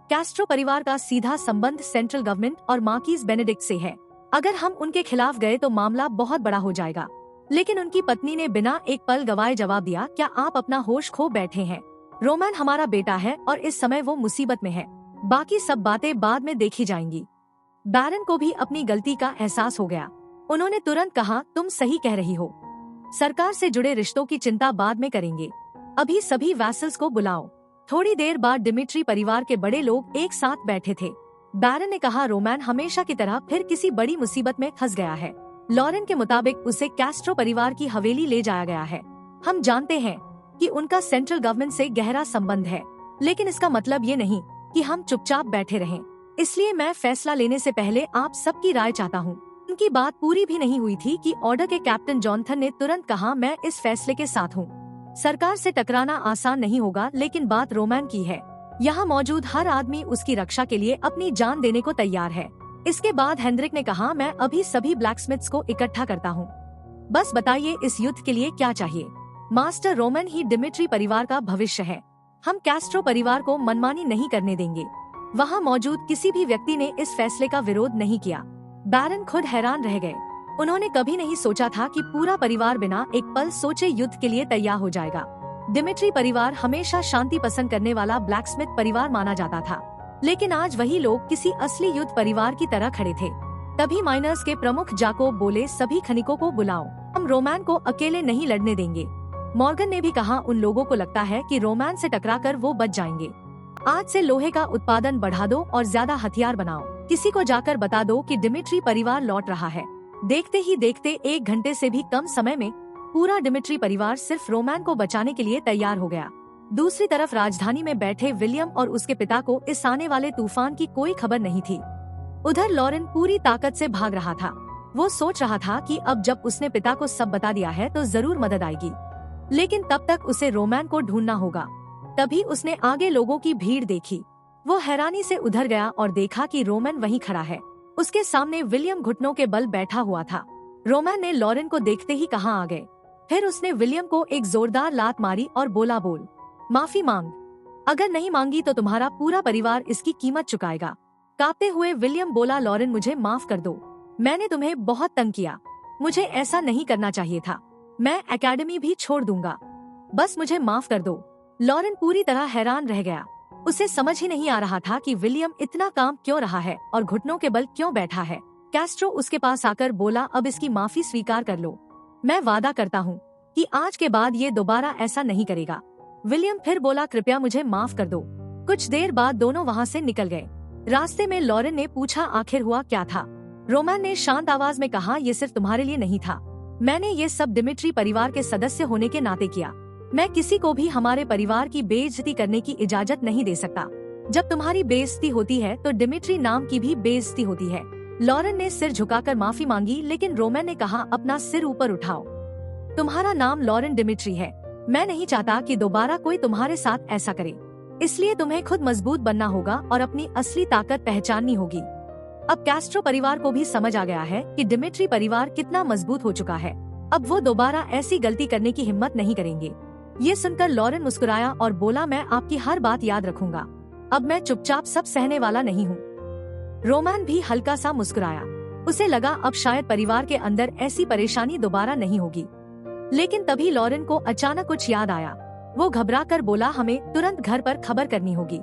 कैस्ट्रो परिवार का सीधा संबंध सेंट्रल गवर्नमेंट और मार्किस बेनेडिक्ट से है। अगर हम उनके खिलाफ गए तो मामला बहुत बड़ा हो जाएगा। लेकिन उनकी पत्नी ने बिना एक पल गवाए जवाब दिया, क्या आप अपना होश खो बैठे हैं? रोमन हमारा बेटा है और इस समय वो मुसीबत में है। बाकी सब बातें बाद में देखी जाएंगी। बैरन को भी अपनी गलती का एहसास हो गया। उन्होंने तुरंत कहा, तुम सही कह रही हो। सरकार से जुड़े रिश्तों की चिंता बाद में करेंगे। अभी सभी वैसल्स को बुलाओ। थोड़ी देर बाद डिमिट्री परिवार के बड़े लोग एक साथ बैठे थे। बैरन ने कहा, रोमन हमेशा की तरह फिर किसी बड़ी मुसीबत में फंस गया है। लॉरेन के मुताबिक उसे कैस्ट्रो परिवार की हवेली ले जाया गया है। हम जानते हैं कि उनका सेंट्रल गवर्नमेंट से गहरा संबंध है, लेकिन इसका मतलब ये नहीं कि हम चुपचाप बैठे रहें। इसलिए मैं फैसला लेने से पहले आप सबकी राय चाहता हूँ। उनकी बात पूरी भी नहीं हुई थी कि ऑर्डर के कैप्टन जॉनथन ने तुरंत कहा, मैं इस फैसले के साथ हूँ। सरकार से टकराना आसान नहीं होगा, लेकिन बात रोमन की है। यहाँ मौजूद हर आदमी उसकी रक्षा के लिए अपनी जान देने को तैयार है। इसके बाद हेनरिक ने कहा, मैं अभी सभी ब्लैकस्मिथ्स को इकट्ठा करता हूँ। बस बताइए इस युद्ध के लिए क्या चाहिए। मास्टर, रोमन ही डिमिट्री परिवार का भविष्य है। हम कैस्ट्रो परिवार को मनमानी नहीं करने देंगे। वहाँ मौजूद किसी भी व्यक्ति ने इस फैसले का विरोध नहीं किया। बैरन खुद हैरान रह गए। उन्होंने कभी नहीं सोचा था कि पूरा परिवार बिना एक पल सोचे युद्ध के लिए तैयार हो जाएगा। डिमिट्री परिवार हमेशा शांति पसंद करने वाला ब्लैकस्मिथ परिवार माना जाता था, लेकिन आज वही लोग किसी असली युद्ध परिवार की तरह खड़े थे। तभी माइनर्स के प्रमुख जाकोब बोले, सभी खनिकों को बुलाओ, हम रोमैन को अकेले नहीं लड़ने देंगे। मॉर्गन ने भी कहा, उन लोगों को लगता है कि रोमैन से टकराकर वो बच जाएंगे। आज से लोहे का उत्पादन बढ़ा दो और ज्यादा हथियार बनाओ। किसी को जाकर बता दो कि डिमिट्री परिवार लौट रहा है। देखते ही देखते 1 घंटे से भी कम समय में पूरा डिमिट्री परिवार सिर्फ रोमैन को बचाने के लिए तैयार हो गया। दूसरी तरफ राजधानी में बैठे विलियम और उसके पिता को इस आने वाले तूफान की कोई खबर नहीं थी। उधर लॉरेन पूरी ताकत से भाग रहा था। वो सोच रहा था कि अब जब उसने पिता को सब बता दिया है तो जरूर मदद आएगी, लेकिन तब तक उसे रोमैन को ढूंढना होगा। तभी उसने आगे लोगों की भीड़ देखी। वो हैरानी से उधर गया और देखा कि रोमैन वहीं खड़ा है। उसके सामने विलियम घुटनों के बल बैठा हुआ था। रोमैन ने लॉरेन को देखते ही कहा, आ गए। फिर उसने विलियम को एक जोरदार लात मारी और बोला, बोल, माफी मांग। अगर नहीं मांगी तो तुम्हारा पूरा परिवार इसकी कीमत चुकाएगा। कांपते हुए विलियम बोला, लॉरेन मुझे माफ कर दो, मैंने तुम्हें बहुत तंग किया, मुझे ऐसा नहीं करना चाहिए था, मैं एकेडमी भी छोड़ दूंगा, बस मुझे माफ कर दो। लॉरेन पूरी तरह हैरान रह गया। उसे समझ ही नहीं आ रहा था कि विलियम इतना काम क्यों रहा है और घुटनों के बल क्यों बैठा है। कैस्ट्रो उसके पास आकर बोला, अब इसकी माफी स्वीकार कर लो, मैं वादा करता हूँ कि आज के बाद ये दोबारा ऐसा नहीं करेगा। विलियम फिर बोला, कृपया मुझे माफ कर दो। कुछ देर बाद दोनों वहाँ से निकल गए। रास्ते में लॉरेन ने पूछा, आखिर हुआ क्या था? रोमैन ने शांत आवाज में कहा, ये सिर्फ तुम्हारे लिए नहीं था, मैंने ये सब डिमिट्री परिवार के सदस्य होने के नाते किया। मैं किसी को भी हमारे परिवार की बेइज्जती करने की इजाजत नहीं दे सकता। जब तुम्हारी बेइज्जती होती है तो डिमिट्री नाम की भी बेइज्जती होती है। लॉरेन ने सिर झुकाकर माफी मांगी, लेकिन रोमैन ने कहा, अपना सिर ऊपर उठाओ, तुम्हारा नाम लॉरेन डिमिट्री है। मैं नहीं चाहता कि दोबारा कोई तुम्हारे साथ ऐसा करे, इसलिए तुम्हें खुद मजबूत बनना होगा और अपनी असली ताकत पहचाननी होगी। अब कैस्ट्रो परिवार को भी समझ आ गया है कि डिमिट्री परिवार कितना मजबूत हो चुका है। अब वो दोबारा ऐसी गलती करने की हिम्मत नहीं करेंगे। ये सुनकर लॉरेन मुस्कुराया और बोला, मैं आपकी हर बात याद रखूंगा, अब मैं चुपचाप सब सहने वाला नहीं हूँ। रोमैन भी हल्का सा मुस्कुराया। उसे लगा अब शायद परिवार के अंदर ऐसी परेशानी दोबारा नहीं होगी। लेकिन तभी लॉरेन को अचानक कुछ याद आया। वो घबरा कर बोला, हमें तुरंत घर पर खबर करनी होगी।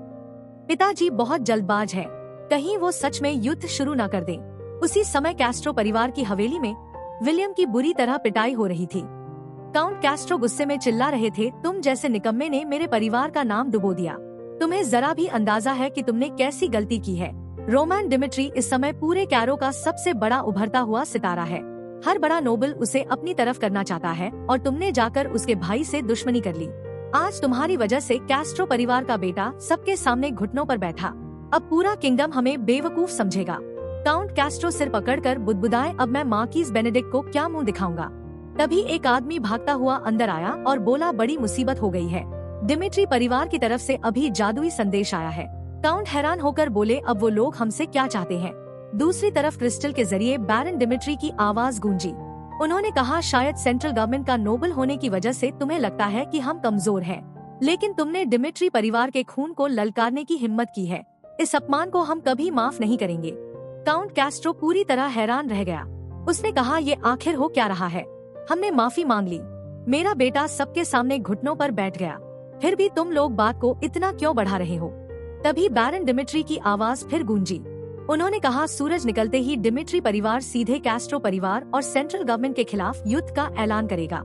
पिताजी बहुत जल्दबाज है, कहीं वो सच में युद्ध शुरू न कर दें। उसी समय कैस्ट्रो परिवार की हवेली में विलियम की बुरी तरह पिटाई हो रही थी। काउंट कैस्ट्रो गुस्से में चिल्ला रहे थे, तुम जैसे निकम्मे ने मेरे परिवार का नाम डुबो दिया, तुम्हें जरा भी अंदाजा है कि तुमने कैसी गलती की है। रोमैन डिमिट्री इस समय पूरे कैरो का सबसे बड़ा उभरता हुआ सितारा है। हर बड़ा नोबल उसे अपनी तरफ करना चाहता है और तुमने जाकर उसके भाई से दुश्मनी कर ली। आज तुम्हारी वजह से कैस्ट्रो परिवार का बेटा सबके सामने घुटनों पर बैठा। अब पूरा किंगडम हमें बेवकूफ समझेगा। काउंट कैस्ट्रो सिर पकड़कर बुदबुदाए, अब मैं मार्किस बेनेडिक्ट को क्या मुंह दिखाऊंगा। तभी एक आदमी भागता हुआ अंदर आया और बोला, बड़ी मुसीबत हो गई है, डिमिट्री परिवार की तरफ से अभी जादुई संदेश आया है। काउंट हैरान होकर बोले, अब वो लोग हमसे क्या चाहते हैं? दूसरी तरफ क्रिस्टल के जरिए बैरन डिमिट्री की आवाज गूंजी। उन्होंने कहा, शायद सेंट्रल गवर्नमेंट का नोबल होने की वजह से तुम्हें लगता है कि हम कमजोर हैं, लेकिन तुमने डिमिट्री परिवार के खून को ललकारने की हिम्मत की है। इस अपमान को हम कभी माफ नहीं करेंगे। काउंट कैस्ट्रो पूरी तरह हैरान रह गया। उसने कहा, ये आखिर हो क्या रहा है? हमने माफी मांग ली, मेरा बेटा सबके सामने घुटनों पर बैठ गया, फिर भी तुम लोग बात को इतना क्यों बढ़ा रहे हो? तभी बैरन डिमिट्री की आवाज फिर गूंजी। उन्होंने कहा, सूरज निकलते ही डिमिट्री परिवार सीधे कैस्ट्रो परिवार और सेंट्रल गवर्नमेंट के खिलाफ युद्ध का ऐलान करेगा।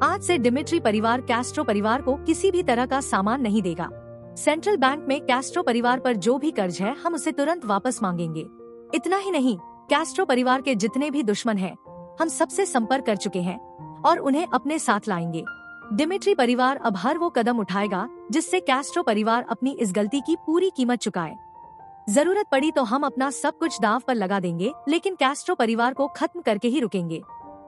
आज से डिमिट्री परिवार कैस्ट्रो परिवार को किसी भी तरह का सामान नहीं देगा। सेंट्रल बैंक में कैस्ट्रो परिवार पर जो भी कर्ज है हम उसे तुरंत वापस मांगेंगे। इतना ही नहीं, कैस्ट्रो परिवार के जितने भी दुश्मन हैं, हम सबसे संपर्क कर चुके हैं और उन्हें अपने साथ लाएंगे। डिमिट्री परिवार अब हर वो कदम उठाएगा जिससे कैस्ट्रो परिवार अपनी इस गलती की पूरी कीमत चुकाए। जरूरत पड़ी तो हम अपना सब कुछ दांव पर लगा देंगे, लेकिन कैस्ट्रो परिवार को खत्म करके ही रुकेंगे।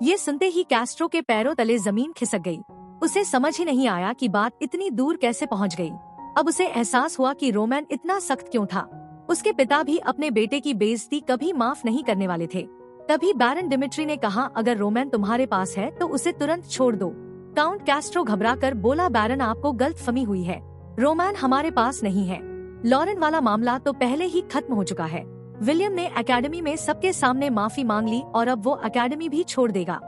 ये सुनते ही कैस्ट्रो के पैरों तले जमीन खिसक गई। उसे समझ ही नहीं आया कि बात इतनी दूर कैसे पहुंच गई। अब उसे एहसास हुआ कि रोमैन इतना सख्त क्यों था। उसके पिता भी अपने बेटे की बेइज्जती कभी माफ नहीं करने वाले थे। तभी बैरन डिमिट्री ने कहा, अगर रोमैन तुम्हारे पास है तो उसे तुरंत छोड़ दो। काउंट कैस्ट्रो घबराकर बोला, बैरन आपको गलतफहमी हुई है, रोमैन हमारे पास नहीं है। लॉरेन वाला मामला तो पहले ही खत्म हो चुका है। विलियम ने एकेडमी में सबके सामने माफी मांग ली और अब वो एकेडमी भी छोड़ देगा।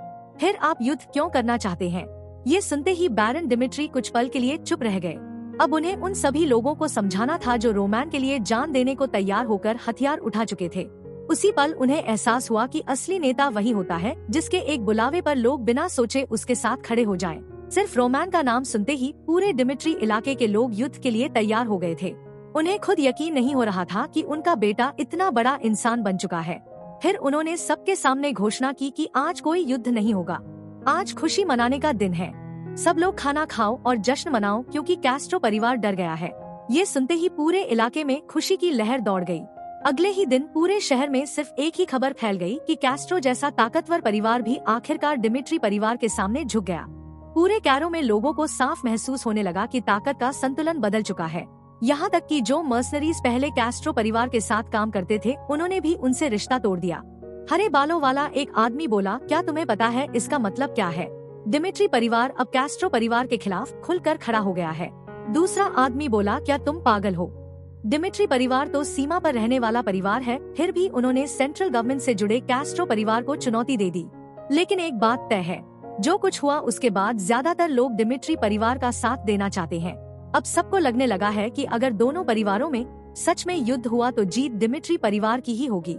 फिर आप युद्ध क्यों करना चाहते हैं? ये सुनते ही बैरन डिमिट्री कुछ पल के लिए चुप रह गए। अब उन्हें उन सभी लोगों को समझाना था जो रोमैन के लिए जान देने को तैयार होकर हथियार उठा चुके थे। उसी पल उन्हें एहसास हुआ कि असली नेता वही होता है जिसके एक बुलावे पर लोग बिना सोचे उसके साथ खड़े हो जाएं। सिर्फ रोमैन का नाम सुनते ही पूरे डिमिट्री इलाके के लोग युद्ध के लिए तैयार हो गए थे। उन्हें खुद यकीन नहीं हो रहा था कि उनका बेटा इतना बड़ा इंसान बन चुका है। फिर उन्होंने सबके सामने घोषणा की कि आज कोई युद्ध नहीं होगा, आज खुशी मनाने का दिन है। सब लोग खाना खाओ और जश्न मनाओ क्योंकि कैस्ट्रो परिवार डर गया है। ये सुनते ही पूरे इलाके में खुशी की लहर दौड़ गई। अगले ही दिन पूरे शहर में सिर्फ एक ही खबर फैल गई कि कैस्ट्रो जैसा ताकतवर परिवार भी आखिरकार डिमिट्री परिवार के सामने झुक गया। पूरे कैरो में लोगों को साफ महसूस होने लगा कि ताकत का संतुलन बदल चुका है। यहाँ तक कि जो मर्सनरीज पहले कैस्ट्रो परिवार के साथ काम करते थे उन्होंने भी उनसे रिश्ता तोड़ दिया। हरे बालों वाला एक आदमी बोला, क्या तुम्हें पता है इसका मतलब क्या है? डिमिट्री परिवार अब कैस्ट्रो परिवार के खिलाफ खुलकर खड़ा हो गया है। दूसरा आदमी बोला, क्या तुम पागल हो? डिमिट्री परिवार तो सीमा पर रहने वाला परिवार है, फिर भी उन्होंने सेंट्रल गवर्नमेंट से जुड़े कैस्ट्रो परिवार को चुनौती दे दी। लेकिन एक बात तय है, जो कुछ हुआ उसके बाद ज्यादातर लोग डिमिट्री परिवार का साथ देना चाहते हैं। अब सबको लगने लगा है कि अगर दोनों परिवारों में सच में युद्ध हुआ तो जीत डिमिट्री परिवार की ही होगी।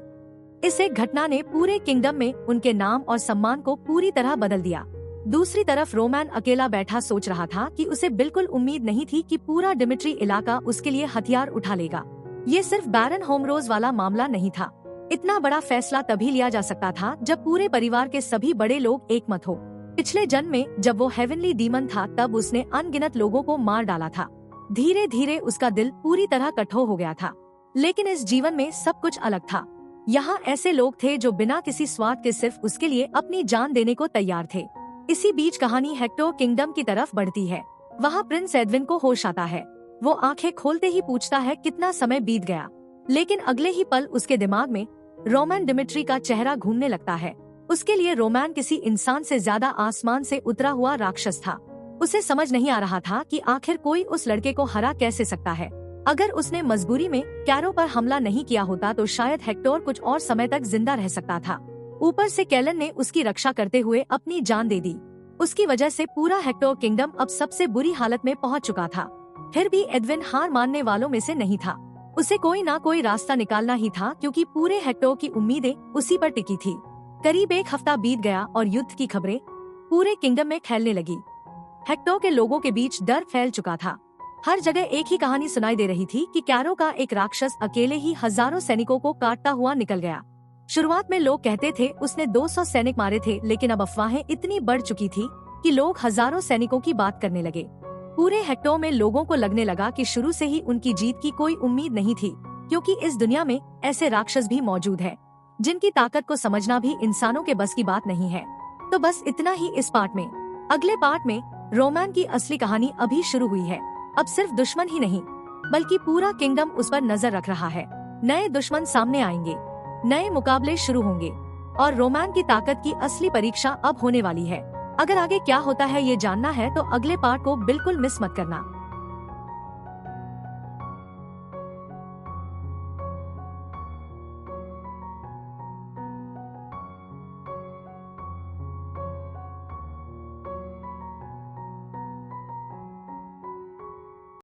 इस एक घटना ने पूरे किंगडम में उनके नाम और सम्मान को पूरी तरह बदल दिया। दूसरी तरफ रोमैन अकेला बैठा सोच रहा था कि उसे बिल्कुल उम्मीद नहीं थी कि पूरा डिमिट्री इलाका उसके लिए हथियार उठा लेगा। ये सिर्फ बैरन होमरोज वाला मामला नहीं था। इतना बड़ा फैसला तभी लिया जा सकता था जब पूरे परिवार के सभी बड़े लोग एक मत हो। पिछले जन्म में जब वो हेवनली डीमन था तब उसने अनगिनत लोगों को मार डाला था। धीरे धीरे उसका दिल पूरी तरह कठोर हो गया था। लेकिन इस जीवन में सब कुछ अलग था। यहाँ ऐसे लोग थे जो बिना किसी स्वार्थ के सिर्फ उसके लिए अपनी जान देने को तैयार थे। इसी बीच कहानी हेक्टर किंगडम की तरफ बढ़ती है। वहाँ प्रिंस एडविन को होश आता है। वो आंखें खोलते ही पूछता है कितना समय बीत गया। लेकिन अगले ही पल उसके दिमाग में रोमैन डिमिट्री का चेहरा घूमने लगता है। उसके लिए रोमैन किसी इंसान से ज्यादा आसमान से उतरा हुआ राक्षस था। उसे समझ नहीं आ रहा था कि आखिर कोई उस लड़के को हरा कैसे सकता है। अगर उसने मजबूरी में कैरो पर हमला नहीं किया होता तो शायद हेक्टर कुछ और समय तक जिंदा रह सकता था। ऊपर से कैलन ने उसकी रक्षा करते हुए अपनी जान दे दी। उसकी वजह से पूरा हेक्टर किंगडम अब सबसे बुरी हालत में पहुंच चुका था। फिर भी एडविन हार मानने वालों में से नहीं था। उसे कोई ना कोई रास्ता निकालना ही था क्योंकि पूरे हेक्टर की उम्मीदें उसी पर टिकी थी। करीब एक हफ्ता बीत गया और युद्ध की खबरें पूरे किंगडम में फैलने लगी। हेक्टर के लोगों के बीच डर फैल चुका था। हर जगह एक ही कहानी सुनाई दे रही थी कि कैरो का एक राक्षस अकेले ही हजारों सैनिकों को काटता हुआ निकल गया। शुरुआत में लोग कहते थे उसने 200 सैनिक मारे थे, लेकिन अब अफवाहें इतनी बढ़ चुकी थी कि लोग हजारों सैनिकों की बात करने लगे। पूरे हेक्टर में लोगों को लगने लगा कि शुरू से ही उनकी जीत की कोई उम्मीद नहीं थी, क्योंकि इस दुनिया में ऐसे राक्षस भी मौजूद हैं, जिनकी ताकत को समझना भी इंसानों के बस की बात नहीं है। तो बस इतना ही इस पार्ट में। अगले पार्ट में रोमैन की असली कहानी अभी शुरू हुई है। अब सिर्फ दुश्मन ही नहीं बल्कि पूरा किंगडम उस पर नजर रख रहा है। नए दुश्मन सामने आएंगे, नए मुकाबले शुरू होंगे और रोमैन की ताकत की असली परीक्षा अब होने वाली है। अगर आगे क्या होता है ये जानना है तो अगले पार्ट को बिल्कुल मिस मत करना।